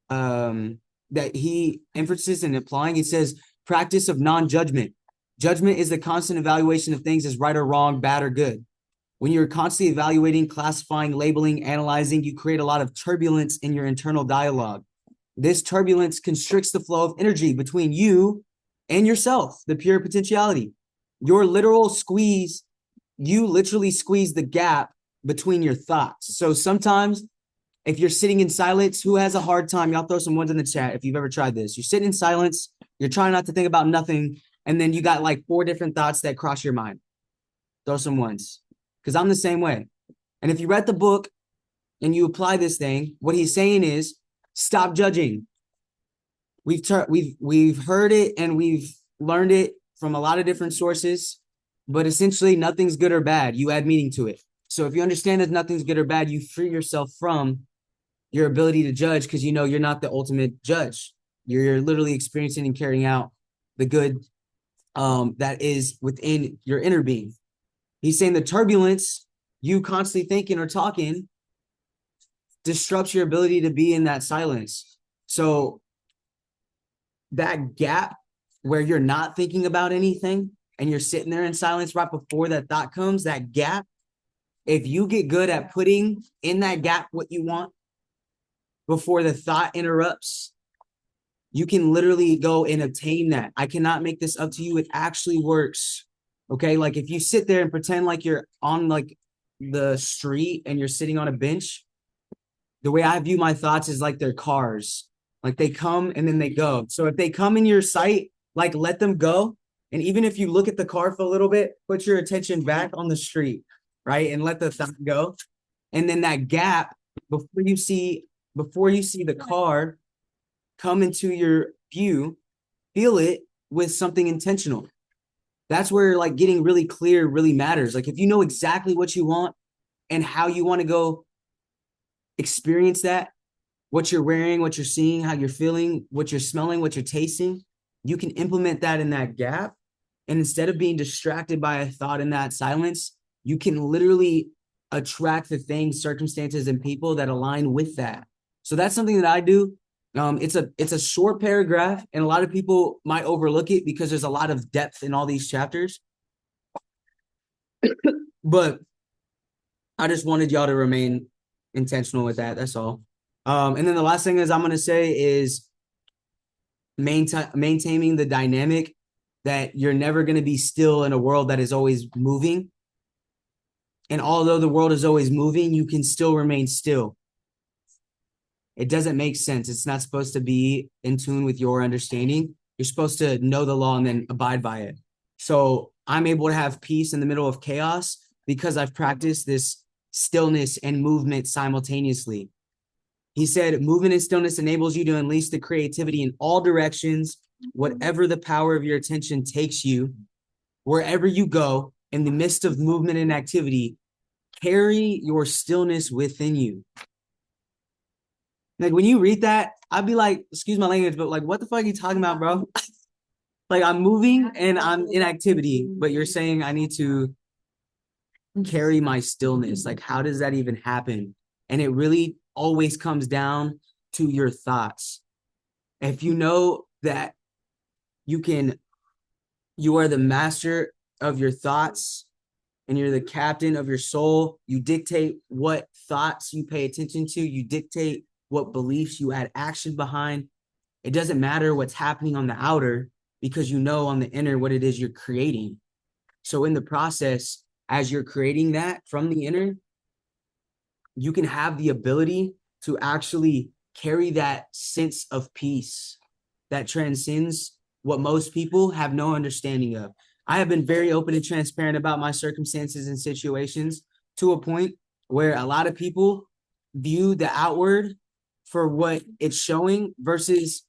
that he emphasizes in applying, he says, practice of non-judgment. Judgment is the constant evaluation of things as right or wrong, bad or good. When you're constantly evaluating, classifying, labeling, analyzing, you create a lot of turbulence in your internal dialogue. This turbulence constricts the flow of energy between you and yourself, the pure potentiality. Your literal squeeze, you literally squeeze the gap between your thoughts. So sometimes if you're sitting in silence, who has a hard time? Y'all throw some ones in the chat if you've ever tried this. You're sitting in silence, you're trying not to think about nothing, and then you got like 4 different thoughts that cross your mind. Throw some ones. Because I'm the same way. And if you read the book and you apply this thing, what he's saying is stop judging. We've heard it and we've learned it from a lot of different sources, but essentially nothing's good or bad. You add meaning to it. So if you understand that nothing's good or bad, you free yourself from your ability to judge because you know you're not the ultimate judge. You're literally experiencing and carrying out the good that is within your inner being. He's saying the turbulence, you constantly thinking or talking, disrupts your ability to be in that silence. So that gap where you're not thinking about anything and you're sitting there in silence right before that thought comes, that gap, if you get good at putting in that gap what you want before the thought interrupts, you can literally go and obtain that. I cannot make this up to you. It actually works. Okay. Like if you sit there and pretend like you're on like the street and you're sitting on a bench, the way I view my thoughts is like they're cars. Like they come and then they go. So if they come in your sight, like let them go. And even if you look at the car for a little bit, put your attention back on the street, right? And let the thought go. And then that gap before you see the car come into your view, feel it with something intentional. That's where like getting really clear really matters. Like if you know exactly what you want and how you want to go experience that, what you're wearing, what you're seeing, how you're feeling, what you're smelling, what you're tasting, you can implement that in that gap. And instead of being distracted by a thought in that silence, you can literally attract the things, circumstances, and people that align with that. So that's something that I do. It's a short paragraph, and a lot of people might overlook it because there's a lot of depth in all these chapters. But I just wanted y'all to remain intentional with that. That's all. And then the last thing is I'm going to say is maintaining the dynamic that you're never going to be still in a world that is always moving. And although the world is always moving, you can still remain still. It doesn't make sense. It's not supposed to be in tune with your understanding. You're supposed to know the law and then abide by it. So I'm able to have peace in the middle of chaos because I've practiced this stillness and movement simultaneously. He said, movement and stillness enables you to unleash the creativity in all directions, whatever the power of your attention takes you, wherever you go, in the midst of movement and activity, carry your stillness within you. Like when you read that, I'd be like, excuse my language, but like, what the fuck are you talking about, bro? Like I'm moving and I'm in activity, but you're saying I need to carry my stillness. Like, how does that even happen? And it really always comes down to your thoughts. If you know that you are the master of your thoughts and you're the captain of your soul, you dictate what thoughts you pay attention to, you dictate what beliefs you add action behind. It doesn't matter what's happening on the outer because you know on the inner what it is you're creating. So in the process, as you're creating that from the inner, you can have the ability to actually carry that sense of peace that transcends what most people have no understanding of. I have been very open and transparent about my circumstances and situations to a point where a lot of people view the outward for what it's showing versus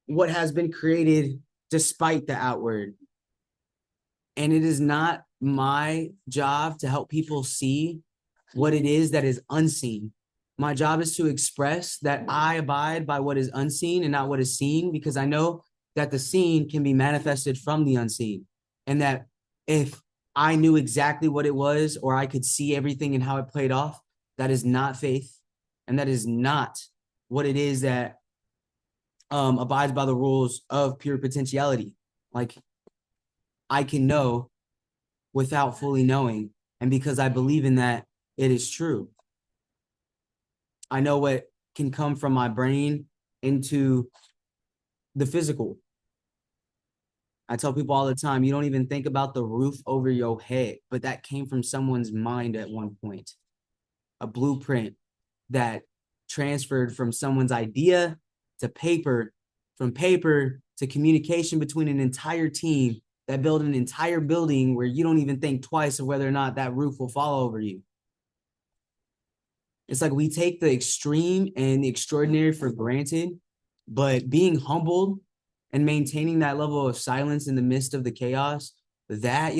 what has been created despite the outward. And it is not my job to help people see what it is that is unseen. My job is to express that I abide by what is unseen and not what is seen, because I know that the seen can be manifested from the unseen. And that if I knew exactly what it was, or I could see everything and how it played off, that is not faith. And that is not what it is that abides by the rules of pure potentiality. Like I can know without fully knowing. And because I believe in that, it is true. I know what can come from my brain into the physical. I tell people all the time, you don't even think about the roof over your head, but that came from someone's mind at one point. A blueprint that transferred from someone's idea to paper, from paper to communication between an entire team that built an entire building where you don't even think twice of whether or not that roof will fall over you. It's like we take the extreme and the extraordinary for granted, but being humbled and maintaining that level of silence in the midst of the chaos, that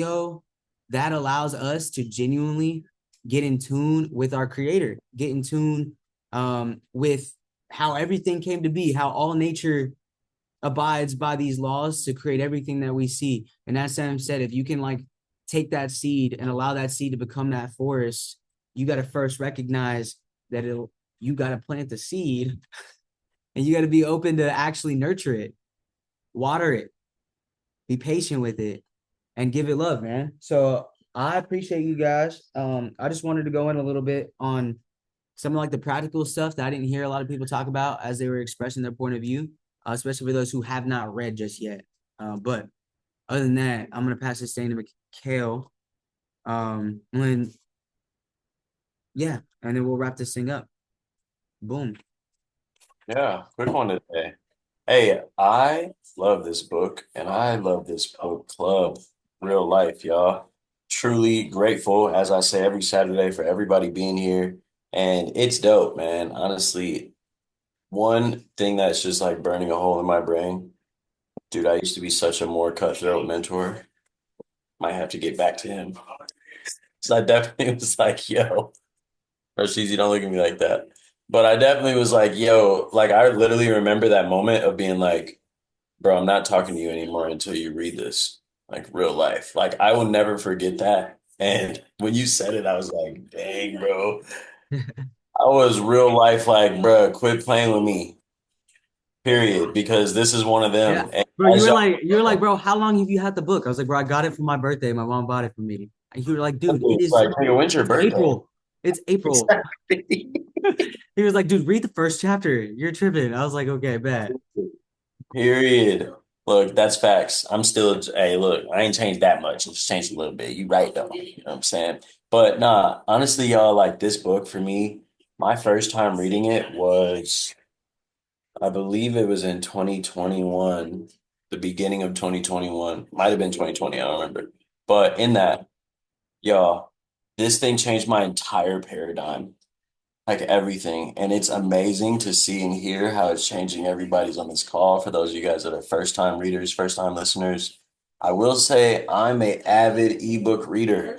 allows us to genuinely get in tune with our creator, get in tune with how everything came to be, how all nature abides by these laws to create everything that we see. And as Sam said, if you can like take that seed and allow that seed to become that forest, you got to first recognize that you got to plant the seed and you got to be open to actually nurture it, water it, be patient with it, and give it love, man. So I appreciate you guys. I just wanted to go in a little bit on some of like the practical stuff that I didn't hear a lot of people talk about as they were expressing their point of view, especially for those who have not read just yet. But other than that, I'm gonna pass this thing to Mikhail. And then we'll wrap this thing up. Boom. Yeah, quick one today. Hey, I love this book and I love this book club. Real life, y'all. Truly grateful, as I say every Saturday, for everybody being here. And it's dope, man. Honestly, one thing that's just like burning a hole in my brain. Dude, I used to be such a more cutthroat mentor. Might have to get back to him. So I definitely was like, yo, or Sheezy, don't look at me like that. But I definitely was like, yo, like I literally remember that moment of being like, bro, I'm not talking to you anymore until you read this, like real life. Like I will never forget that. And when you said it, I was like, dang, bro. I was real life like, bro, quit playing with me, period, because this is one of Yeah. them. And Bro, as you were like, bro, how long have you had the book? I was like, bro, I got it for my birthday. My mom bought it for me. And you were like, dude, it's like, nigga, when's your it's birthday? April. It's April. Exactly. He was like, dude, read the first chapter. You're tripping. I was like, okay, bet. Period. Look, that's facts. I'm still, hey, look, I ain't changed that much. It's changed a little bit. You right though. You know what I'm saying? But nah, honestly, y'all, like this book for me, my first time reading it was, I believe it was in 2021, the beginning of 2021. Might have been 2020, I don't remember. But in that, y'all, this thing changed my entire paradigm, like everything. And it's amazing to see and hear how it's changing everybody's on this call. For those of you guys that are first time readers, first time listeners, I will say I'm an avid ebook reader.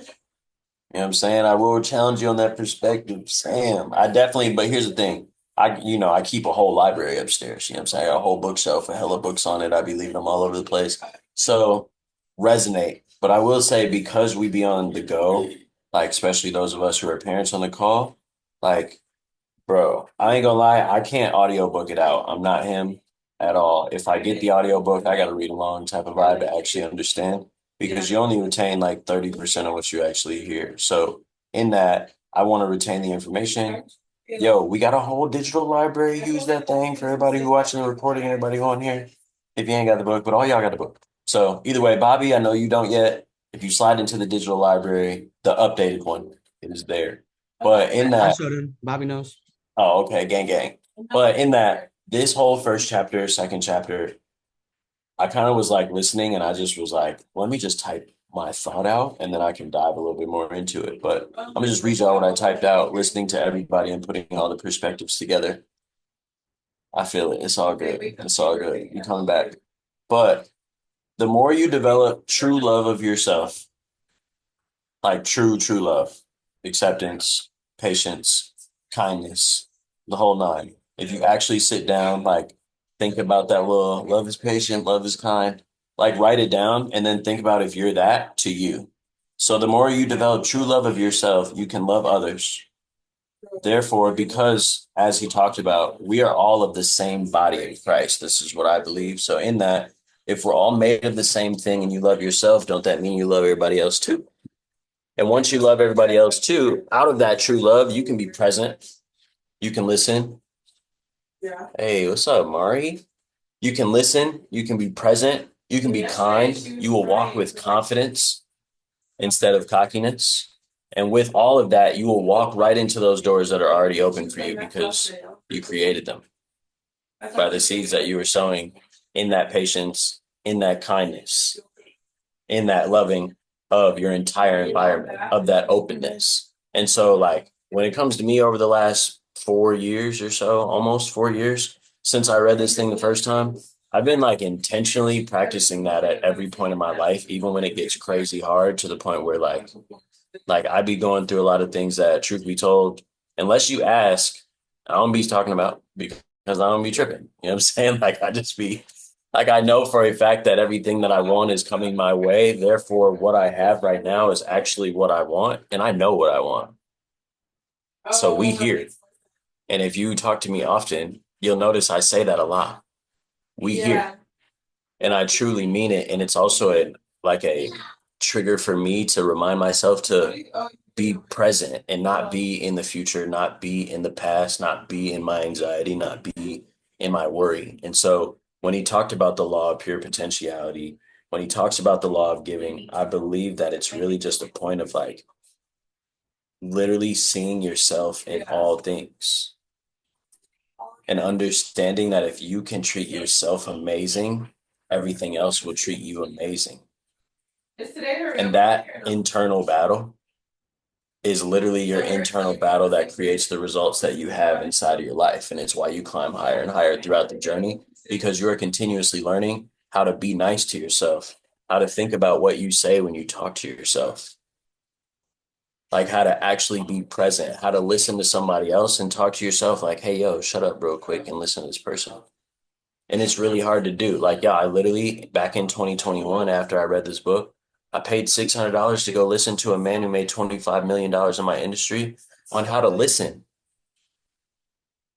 You know what I'm saying? I will challenge you on that perspective, Sam. I definitely, but here's the thing. I keep a whole library upstairs. You know what I'm saying? I got a whole bookshelf, a hella books on it. I be leaving them all over the place. So resonate. But I will say, because we be on the go, like especially those of us who are parents on the call, like, bro, I ain't gonna lie, I can't audiobook it out. I'm not him at all. If I get the audiobook, I gotta read along type of vibe to actually understand, because you only retain like 30% of what you actually hear. So in that, I want to retain the information. Yo, we got a whole digital library. Use that thing for everybody who watching the recording, everybody who on here. If you ain't got the book, but all y'all got the book. So either way, Bobby, I know you don't yet. If you slide into the digital library, the updated one, it is there. But in I that, showed him. Bobby knows. oh, okay, gang, gang. But in that, this whole first chapter, second chapter, I kind of was like listening, and I just was like, let me just type my thought out and then I can dive a little bit more into it. But I'm gonna just read y'all what I typed out, listening to everybody and putting all the perspectives together. I feel it. It's all good. It's all good. You're coming back. But the more you develop true love of yourself, like true love, acceptance, patience, kindness, the whole nine. If you actually sit down, like think about that little love is patient, love is kind, like write it down and then think about if you're that to you. So the more you develop true love of yourself, you can love others. Therefore, because as he talked about, we are all of the same body of Christ. This is what I believe. So in that, if we're all made of the same thing and you love yourself, don't that mean you love everybody else too? And once you love everybody else too, out of that true love, you can be present. You can listen. Yeah. Hey, what's up, Mari? You can listen. You can be present. You can be kind. You will walk with confidence instead of cockiness. And with all of that, you will walk right into those doors that are already open for you because you created them by the seeds that you were sowing in that patience, in that kindness, in that loving of your entire environment, of that openness. And so, like, when it comes to me over the last 4 years or so, almost 4 years since I read this thing the first time, I've been like intentionally practicing that at every point in my life, even when it gets crazy hard, to the point where like I be going through a lot of things that, truth be told, unless you ask, I don't be talking about, because I don't be tripping. You know what I'm saying? Like I just be like, I know for a fact that everything that I want is coming my way. Therefore, what I have right now is actually what I want, and I know what I want. So we here. And if you talk to me often, you'll notice I say that a lot. We here. And I truly mean it. And it's also like a trigger for me to remind myself to be present and not be in the future, not be in the past, not be in my anxiety, not be in my worry. And so when he talked about the law of pure potentiality, when he talks about the law of giving, I believe that it's really just a point of like literally seeing yourself in all things and understanding that if you can treat yourself amazing, everything else will treat you amazing. And that internal battle is literally your internal battle that creates the results that you have inside of your life. And it's why you climb higher and higher throughout the journey, because you're continuously learning how to be nice to yourself, how to think about what you say when you talk to yourself, like how to actually be present, how to listen to somebody else and talk to yourself like, hey, yo, shut up real quick and listen to this person. And it's really hard to do. Like, yeah, I literally, back in 2021, after I read this book, I paid $600 to go listen to a man who made $25 million in my industry on how to listen.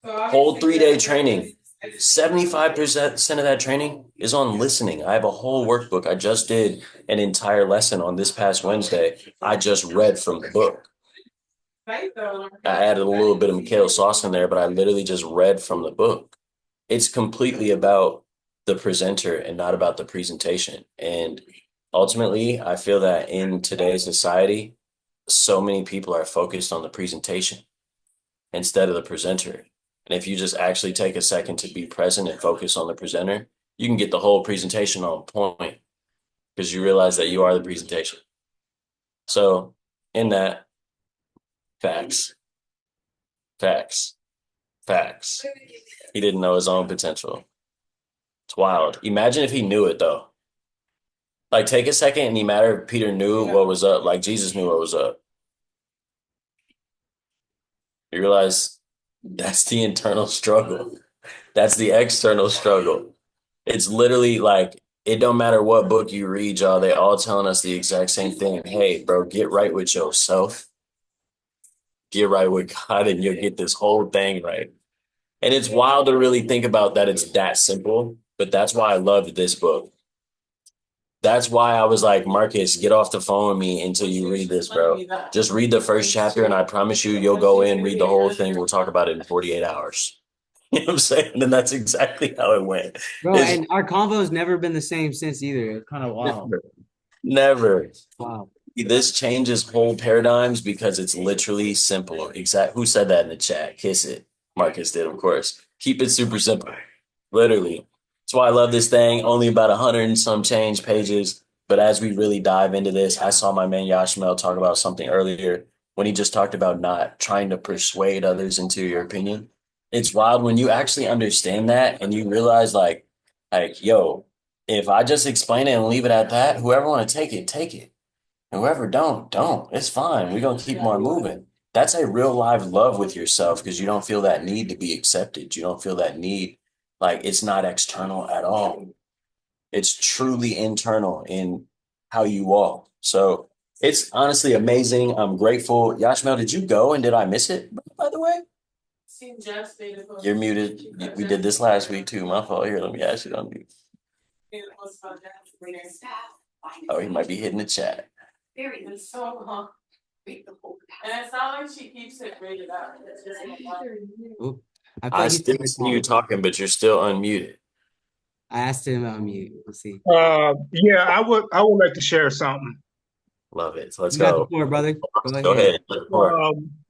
Whole 3-day training. 75% of that training is on listening. I have a whole workbook. I just did an entire lesson on this past Wednesday. I just read from the book. I added a little bit of Mikhail sauce in there, but I literally just read from the book. It's completely about the presenter and not about the presentation. And ultimately, I feel that in today's society, so many people are focused on the presentation instead of the presenter. And if you just actually take a second to be present and focus on the presenter, you can get the whole presentation on point because you realize that you are the presentation. So in that, Facts. Facts. Facts. He didn't know his own potential. It's wild. Imagine if he knew it though. Like take a second and imagine if Peter knew what was up, like Jesus knew what was up. You realize that's the internal struggle. That's the external struggle. It's literally like it don't matter what book you read, y'all, they all telling us the exact same thing. Hey, bro, get right with yourself, get right with God, and you'll get this whole thing right. And it's wild to really think about that it's that simple, but that's why I loved this book. That's why I was like, Marcus, get off the phone with me until you read this, bro. Just read the first chapter, and I promise you, you'll go in, read the whole thing. We'll talk about it in 48 hours. You know what I'm saying? And that's exactly how it went. Bro, It's and our convo has never been the same since either. It's kind of wild. never. Wow. This changes whole paradigms because it's literally simple. Exact. Who said that in the chat? Kiss it. Marcus did, of course. Keep it super simple. Literally. That's why I love this thing. Only about 100 and some change pages. But as we really dive into this, I saw my man Yashmel talk about something earlier when he just talked about not trying to persuade others into your opinion. It's wild when you actually understand that and you realize yo, if I just explain it and leave it at that, whoever want to take it, take it. And whoever don't. It's fine. We're gonna keep on moving. That's a real live love with yourself because you don't feel that need to be accepted. You don't feel that need, like it's not external at all. It's truly internal in how you walk. So it's honestly amazing. I'm grateful. Yashmel, did you go and did I miss it, by the way? You're muted. We did this last week too. My fault. Here, let me ask you to unmute. Oh, he might be hitting the chat. Oop. I feel I like he's still see you talking, but you're still unmuted. I asked him on mute. Let's see. Yeah, I would like to share something. Love it. Let's You got the go. floor, brother. Go ahead.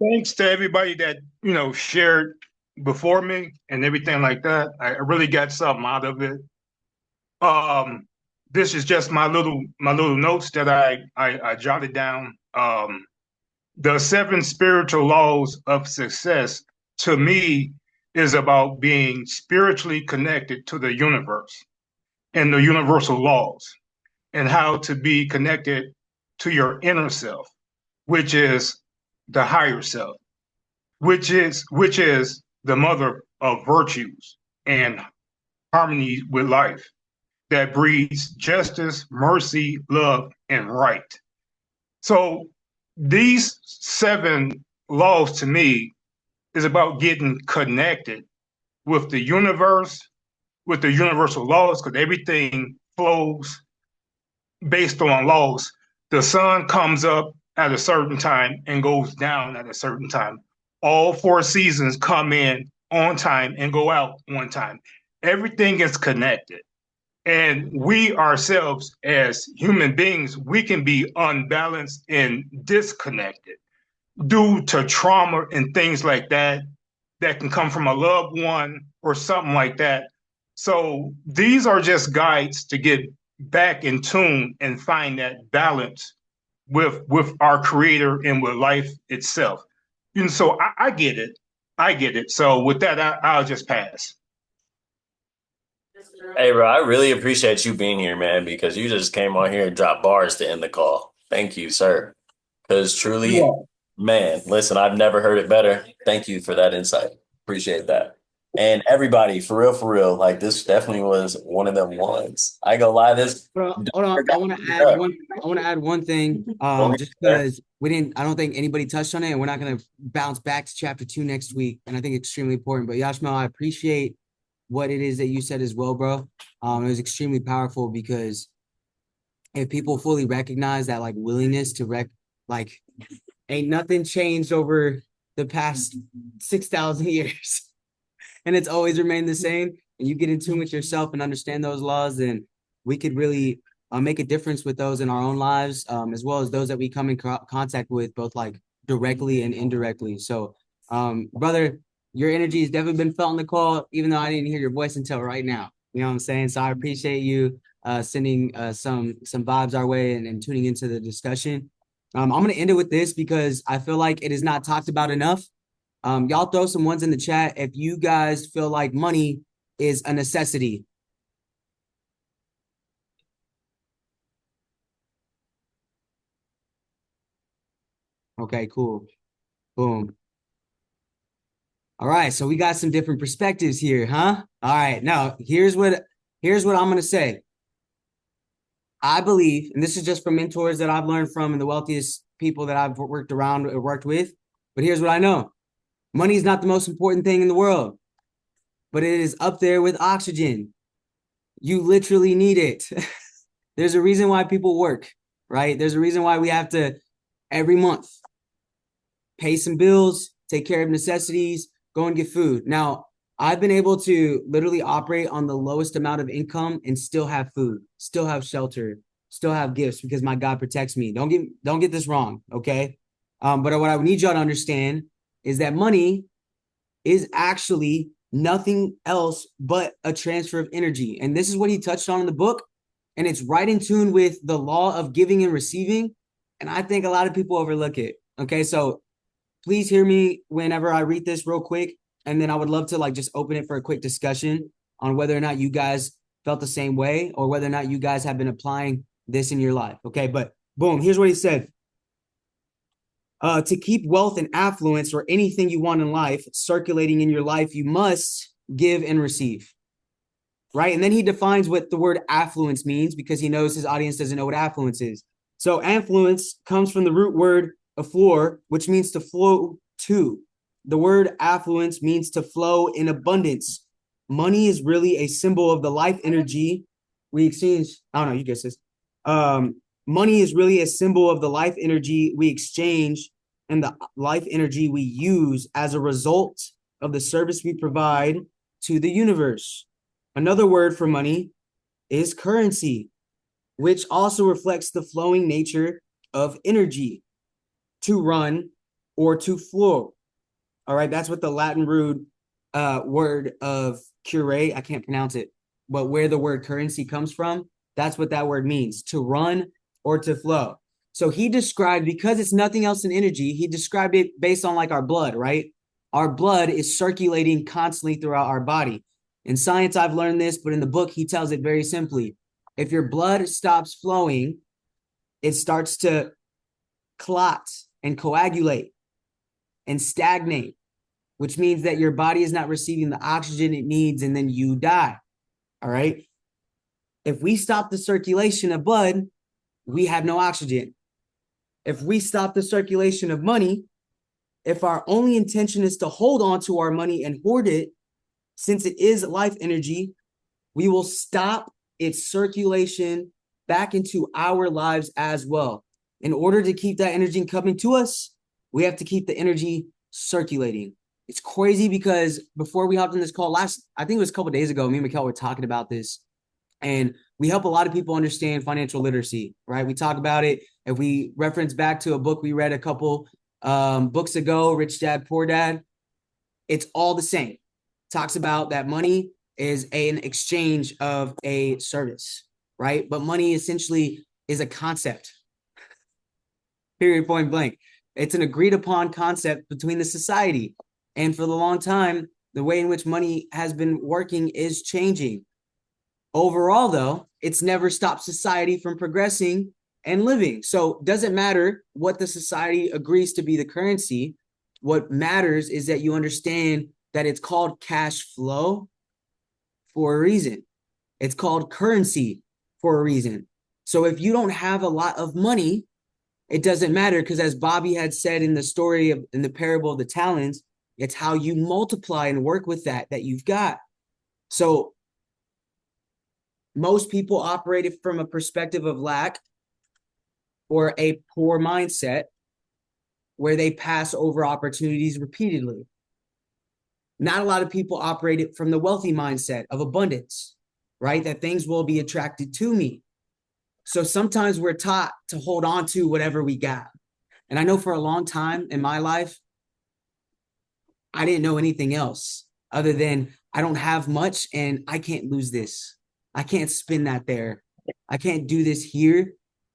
Thanks to everybody that shared before me and everything like that. I really got something out of it. This is just my little notes that I jotted down. The 7 spiritual laws of success to me is about being spiritually connected to the universe and the universal laws, and how to be connected to your inner self, which is the higher self, which is the mother of virtues and harmony with life that breeds justice, mercy, love, and right. So these 7 laws to me is about getting connected with the universe, with the universal laws, because everything flows based on laws. The sun comes up at a certain time and goes down at a certain time. All 4 seasons come in on time and go out on time. Everything is connected. And we ourselves, as human beings, we can be unbalanced and disconnected due to trauma and things like that that can come from a loved one or something like that. So these are just guides to get back in tune and find that balance with our creator and with life itself. And so I get it. I get it. So with that, I'll just pass. Hey, bro, I really appreciate you being here, man, because you just came on here and dropped bars to end the call. Thank you, sir. Because truly, man, listen, I've never heard it better. Thank you for that insight. Appreciate that. And everybody, for real, like this definitely was one of them ones. I ain't gonna lie, this. Hold on. I want to add one thing. Just because I don't think anybody touched on it, and we're not gonna bounce back to chapter 2 next week. And I think it's extremely important. But Yashmal, I appreciate what it is that you said as well, bro. It was extremely powerful because if people fully recognize that, like, willingness to like, ain't nothing changed over the past 6,000 years. And it's always remained the same, and you get in tune with yourself and understand those laws, then we could really make a difference with those in our own lives, as well as those that we come in contact with, both like directly and indirectly. So, brother, your energy has definitely been felt on the call, even though I didn't hear your voice until right now. You know what I'm saying? So I appreciate you sending some vibes our way and tuning into the discussion. I'm going to end it with this because I feel like it is not talked about enough. Y'all throw some ones in the chat if you guys feel like money is a necessity. Okay, cool. Boom. All right, so we got some different perspectives here, huh? All right, now here's what I'm going to say. I believe, and this is just from mentors that I've learned from and the wealthiest people that I've worked around or worked with, but here's what I know. Money is not the most important thing in the world, but it is up there with oxygen. You literally need it. There's a reason why people work, right? There's a reason why we have to every month pay some bills, take care of necessities, go and get food. Now, I've been able to literally operate on the lowest amount of income and still have food, still have shelter, still have gifts because my God protects me. Don't get this wrong, okay? But what I need y'all to understand is that money is actually nothing else but a transfer of energy. And this is what he touched on in the book. And it's right in tune with the law of giving and receiving. And I think a lot of people overlook it. Okay, so please hear me whenever I read this real quick. And then I would love to like just open it for a quick discussion on whether or not you guys felt the same way or whether or not you guys have been applying this in your life. Okay, but boom, here's what he said. To keep wealth and affluence or anything you want in life circulating in your life, you must give and receive. Right. And then he defines what the word affluence means because he knows his audience doesn't know what affluence is. So affluence comes from the root word afflure, which means to flow to. The word affluence means to flow in abundance. Money is really a symbol of the life energy we exchange. I don't know, you guess this. Money is really a symbol of the life energy we exchange and the life energy we use as a result of the service we provide to the universe. Another word for money is currency, which also reflects the flowing nature of energy to run or to flow. All right, that's what the Latin root word of curate, I can't pronounce it, but where the word currency comes from, that's what that word means, to run or to flow. So he described, because it's nothing else than energy, he described it based on like our blood, right? Our blood is circulating constantly throughout our body. In science, I've learned this, but in the book, he tells it very simply. If your blood stops flowing, it starts to clot and coagulate and stagnate, which means that your body is not receiving the oxygen it needs, and then you die. All right. If we stop the circulation of blood, we have no oxygen. If we stop the circulation of money, if our only intention is to hold on to our money and hoard it, since it is life energy, we will stop its circulation back into our lives as well. In order to keep that energy coming to us, we have to keep the energy circulating. It's crazy because before we hopped in this call I think it was a couple of days ago, me and Mikkel were talking about this, and we help a lot of people understand financial literacy, right? We talk about it. If we reference back to a book we read a couple books ago, Rich Dad, Poor Dad, it's all the same. Talks about that money is an exchange of a service, right? But money essentially is a concept, period, point blank. It's an agreed upon concept between the society. And for the long time, the way in which money has been working is changing. Overall, though, it's never stopped society from progressing and living. So it doesn't matter what the society agrees to be the currency. What matters is that you understand that it's called cash flow for a reason. It's called currency for a reason. So if you don't have a lot of money, it doesn't matter, because as Bobby had said in the story of in the parable of the talents, it's how you multiply and work with that you've got. So most people operate from a perspective of lack or a poor mindset where they pass over opportunities repeatedly. Not a lot of people operate it from the wealthy mindset of abundance, right? That things will be attracted to me. So sometimes we're taught to hold on to whatever we got. And I know for a long time in my life, I didn't know anything else other than I don't have much and I can't lose this. I can't spin that there. I can't do this here.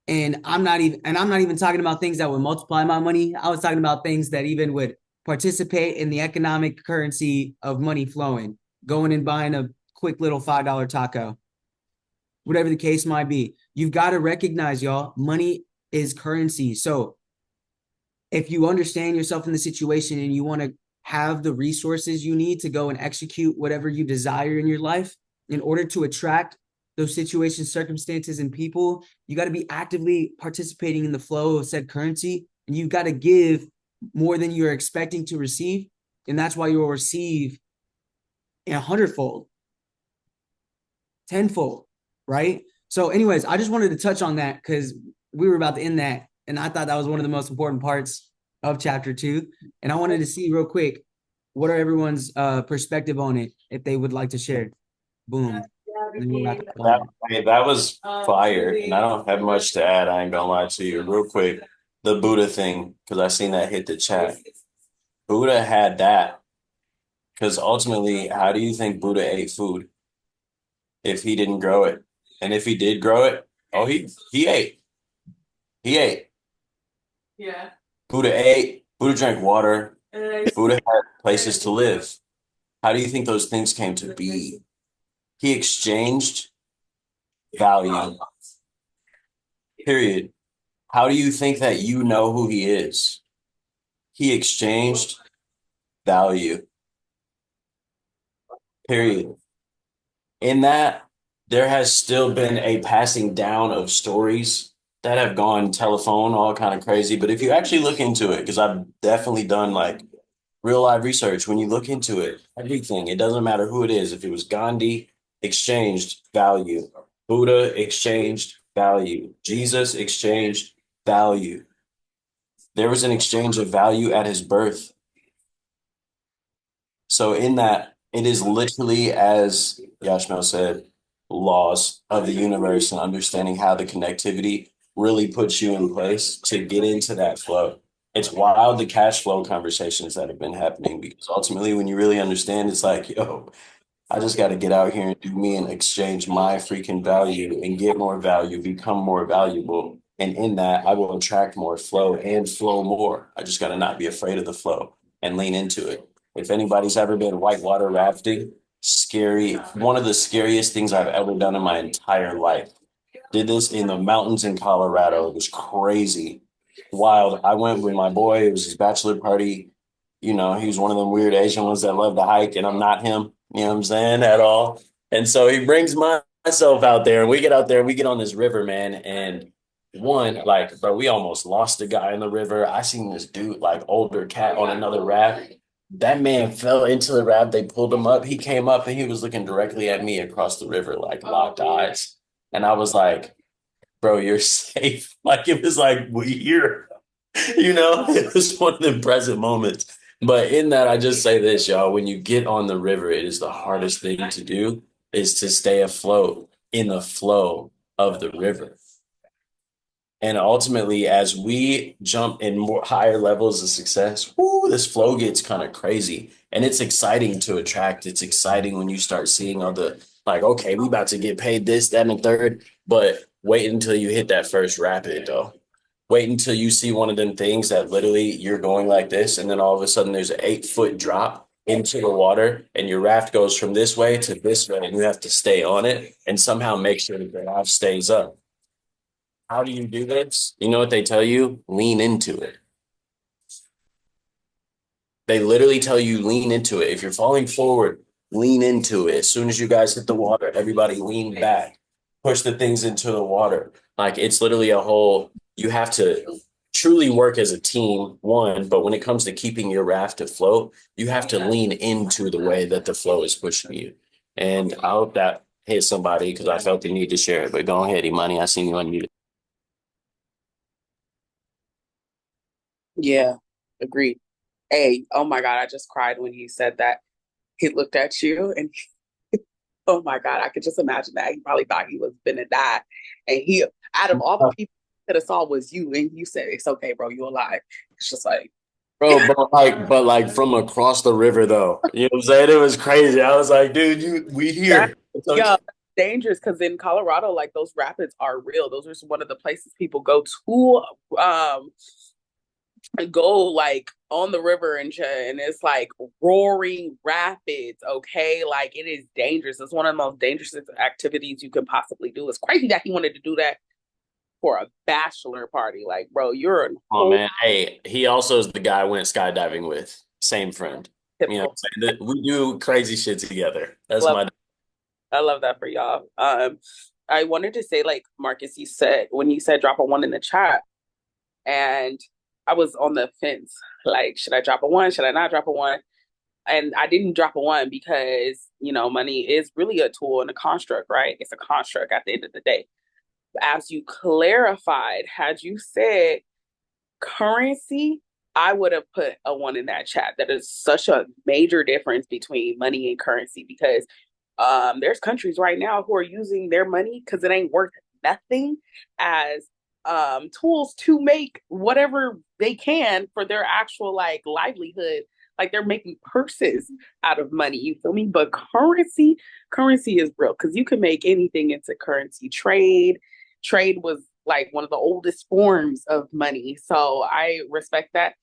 And I'm not even talking about things that would multiply my money. I was talking about things that even would participate in the economic currency of money flowing, going and buying a quick little $5 taco, whatever the case might be. You've got to recognize, y'all, money is currency. So if you understand yourself in the situation and you want to have the resources you need to go and execute whatever you desire in your life, in order to attract those situations, circumstances, and people, you got to be actively participating in the flow of said currency. And you've got to give more than you're expecting to receive. And that's why you'll receive a hundredfold, tenfold, right? So, anyways, I just wanted to touch on that because we were about to end that. And I thought that was one of the most important parts of chapter 2. And I wanted to see real quick, what are everyone's perspective on it if they would like to share? Boom. That was fire, and I don't have much to add. I ain't gonna lie to you. Real quick, the Buddha thing, because I seen that hit the chat. Buddha had that, because ultimately, how do you think Buddha ate food if he didn't grow it? And if he did grow it, oh, he ate. He ate. Yeah. Buddha ate. Buddha drank water. Buddha had places to live. How do you think those things came to be? He exchanged value. Period. How do you think that you know who he is? He exchanged value. Period. In that, there has still been a passing down of stories that have gone telephone, all kind of crazy. But if you actually look into it, because I've definitely done like real life research, when you look into it, everything, it doesn't matter who it is. If it was Gandhi, exchanged value. Buddha exchanged value. Jesus exchanged value. There was an exchange of value at his birth. So in that, it is literally, as Yashmel said, laws of the universe and understanding how the connectivity really puts you in place to get into that flow. It's wild, the cash flow conversations that have been happening, because ultimately when you really understand, it's like, yo, I just got to get out here and do me and exchange my freaking value and get more value, become more valuable. And in that, I will attract more flow and flow more. I just got to not be afraid of the flow and lean into it. If anybody's ever been whitewater rafting, scary, one of the scariest things I've ever done in my entire life. Did this in the mountains in Colorado. It was crazy, wild. I went with my boy. It was his bachelor party. You know, he was one of them weird Asian ones that love to hike, and I'm not him, you know what I'm saying, at all. And so he brings myself out there, and we get out there, and we get on this river, man. And one, like, bro, we almost lost a guy in the river. I seen this dude, like, older cat on another raft. That man fell into the raft. They pulled him up. He came up, and he was looking directly at me across the river, like, locked eyes. And I was like, bro, you're safe. Like, it was like, we here. It was one of the present moments. But in that, I just say this, y'all, when you get on the river, it is the hardest thing to do is to stay afloat in the flow of the river. And ultimately, as we jump in more higher levels of success, this flow gets kind of crazy. And it's exciting to attract. It's exciting when you start seeing all the, like, okay, we about to get paid this, that, and the third. But wait until you hit that first rapid, though. Wait until you see one of them things that literally you're going like this, and then all of a sudden there's an 8-foot drop into the water, and your raft goes from this way to this way, and you have to stay on it and somehow make sure that the raft stays up. How do you do this? You know what they tell you? Lean into it. They literally tell you lean into it. If you're falling forward, lean into it. As soon as you guys hit the water, everybody lean back, push the things into the water. Like, it's literally a whole, you have to truly work as a team, one, but when it comes to keeping your raft afloat, you have to lean into the way that the flow is pushing you. And I hope that hit somebody because I felt the need to share it. But go ahead, Imani. I seen you unmuted. Yeah, agreed. Hey, oh my God, I just cried when he said that. He looked at you and oh my God, I could just imagine that. He probably thought he was gonna die. And he, out of all the people that I saw was you, and you said, it's okay, bro, you're alive. It's just like, Bro, but like from across the river though. You know what I'm saying? It was crazy. I was like, dude, we that, here. It's yeah, okay. dangerous because in Colorado, like those rapids are real. Those are one of the places people go like on the river and it's like roaring rapids. Okay, like it is dangerous. It's one of the most dangerous activities you can possibly do. It's crazy that he wanted to do that for a bachelor party. Like, bro, you're an Oh man, hey, he also is the guy I went skydiving with. Same friend. You know, we do crazy shit together. That's love, my. I love that for y'all. I wanted to say, like Marcus, you said when you said drop a one in the chat, and I was on the fence. Like, should I drop a one? Should I not drop a one? And I didn't drop a one because, you know, money is really a tool and a construct, right? It's a construct at the end of the day. As you clarified, had you said currency, I would have put a one in that chat. That is such a major difference between money and currency because there's countries right now who are using their money because it ain't worth nothing as tools to make whatever they can for their actual like livelihood. Like they're making purses out of money. You feel me? But currency is real because you can make anything into currency. Trade was like one of the oldest forms of money. So I respect that.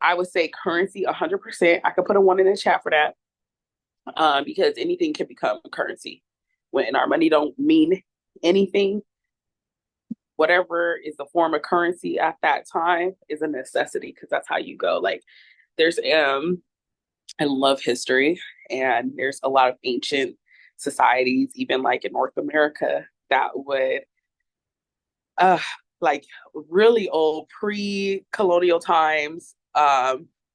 I would say currency 100%. I could put a one in the chat for that because anything can become currency. When our money don't mean anything, whatever is the form of currency at that time is a necessity because that's how you go. Like there's I love history and there's a lot of ancient societies, even like in North America, that would like really old pre-colonial times,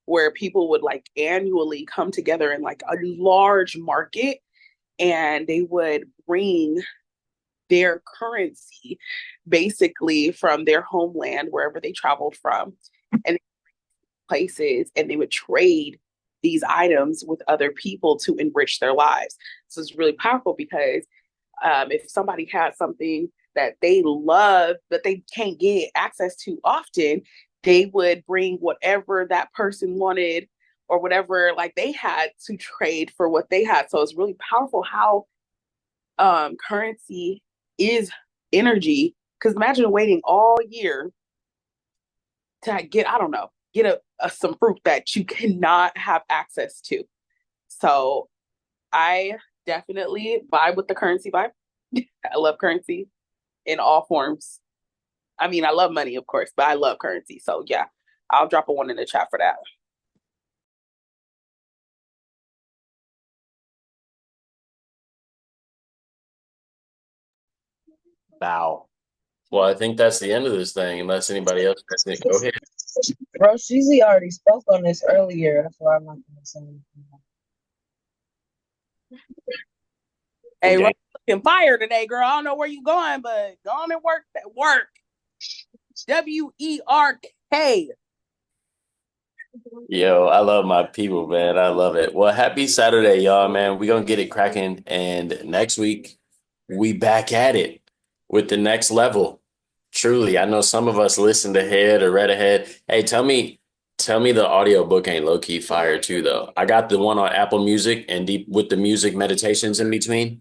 where people would like annually come together in like a large market and they would bring their currency basically from their homeland, wherever they traveled from, and places, and they would trade these items with other people to enrich their lives. So it's really powerful because if somebody has something that they love but they can't get access to often, they would bring whatever that person wanted or whatever like they had to trade for what they had. So it's really powerful how currency is energy. Because imagine waiting all year to get, I don't know, get some fruit that you cannot have access to. So I definitely vibe with the currency vibe. I love currency in all forms. I mean, I love money, of course, but I love currency. So yeah, I'll drop a one in the chat for that. Wow. Well, I think that's the end of this thing, unless anybody else has anything. Go ahead. Bro, Sheezy already spoke on this earlier. That's why I'm not going to say anything. Hey, Rose looking fire today, girl. I don't know where you going, but go on and work that work. WERK. Yo, I love my people, man. I love it. Well, happy Saturday, y'all, man. We're gonna get it cracking. And next week, we back at it with the next level. Truly. I know some of us listened ahead or read ahead. Hey, tell me the audio book ain't low-key fire too, though. I got the one on Apple Music and deep with the music meditations in between.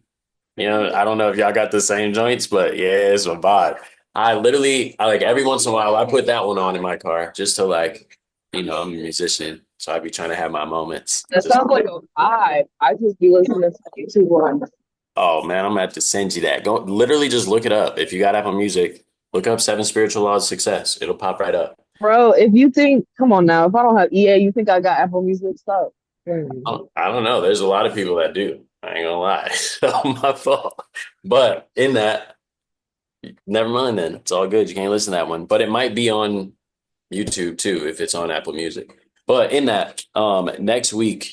You know, I don't know if y'all got the same joints, but yeah, it's a vibe. I like every once in a while I put that one on in my car just to like, I'm a musician, so I be trying to have my moments. That sounds like a vibe. I just be listening to YouTube ones. Oh man, I'm gonna have to send you that. Go literally just look it up. If you got Apple Music, look up Seven Spiritual Laws of Success. It'll pop right up. Bro, if you think, come on now, if I don't have EA, you think I got Apple Music? Stop. I don't know. There's a lot of people that do. I ain't gonna lie. So my fault. But in that, never mind then. It's all good. You can't listen to that one. But it might be on YouTube too if it's on Apple Music. But in that, next week,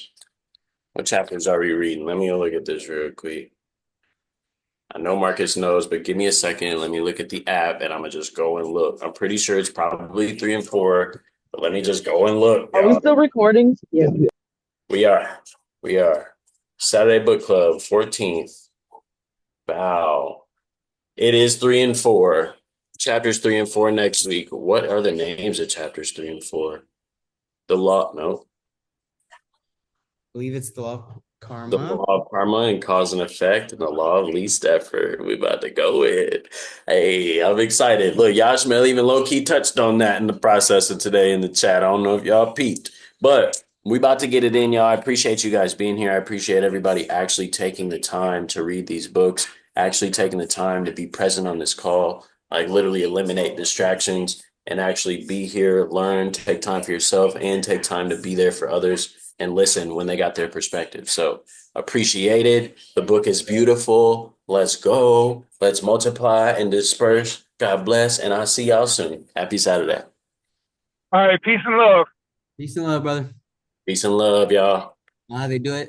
what chapters are we reading? Let me go look at this real quick. I know Marcus knows, but give me a second. Let me look at the app and I'm gonna just go and look. I'm pretty sure it's probably 3 and 4, but let me just go and look. Are we still recording? Yeah. We are. We are. Saturday Book Club, 14th. Wow. It is 3 and 4. Chapters 3 and 4 next week. What are the names of chapters 3 and 4? The law, no. I believe it's the law. The Karma. law of karma and cause and effect and the law of least effort. We about to go with. Hey, I'm excited. Look, Yashmel even low-key touched on that in the process of today in the chat. I don't know if y'all peeped, but we about to get it in, y'all. I appreciate you guys being here. I appreciate everybody actually taking the time to read these books, actually taking the time to be present on this call, like literally eliminate distractions and actually be here, learn, take time for yourself, and take time to be there for others and listen when they got their perspective. So appreciate it. The book is beautiful. Let's go. Let's multiply and disperse. God bless. And I'll see y'all soon. Happy Saturday. All right, peace and love. Peace and love, brother. Peace and love, y'all. They do it.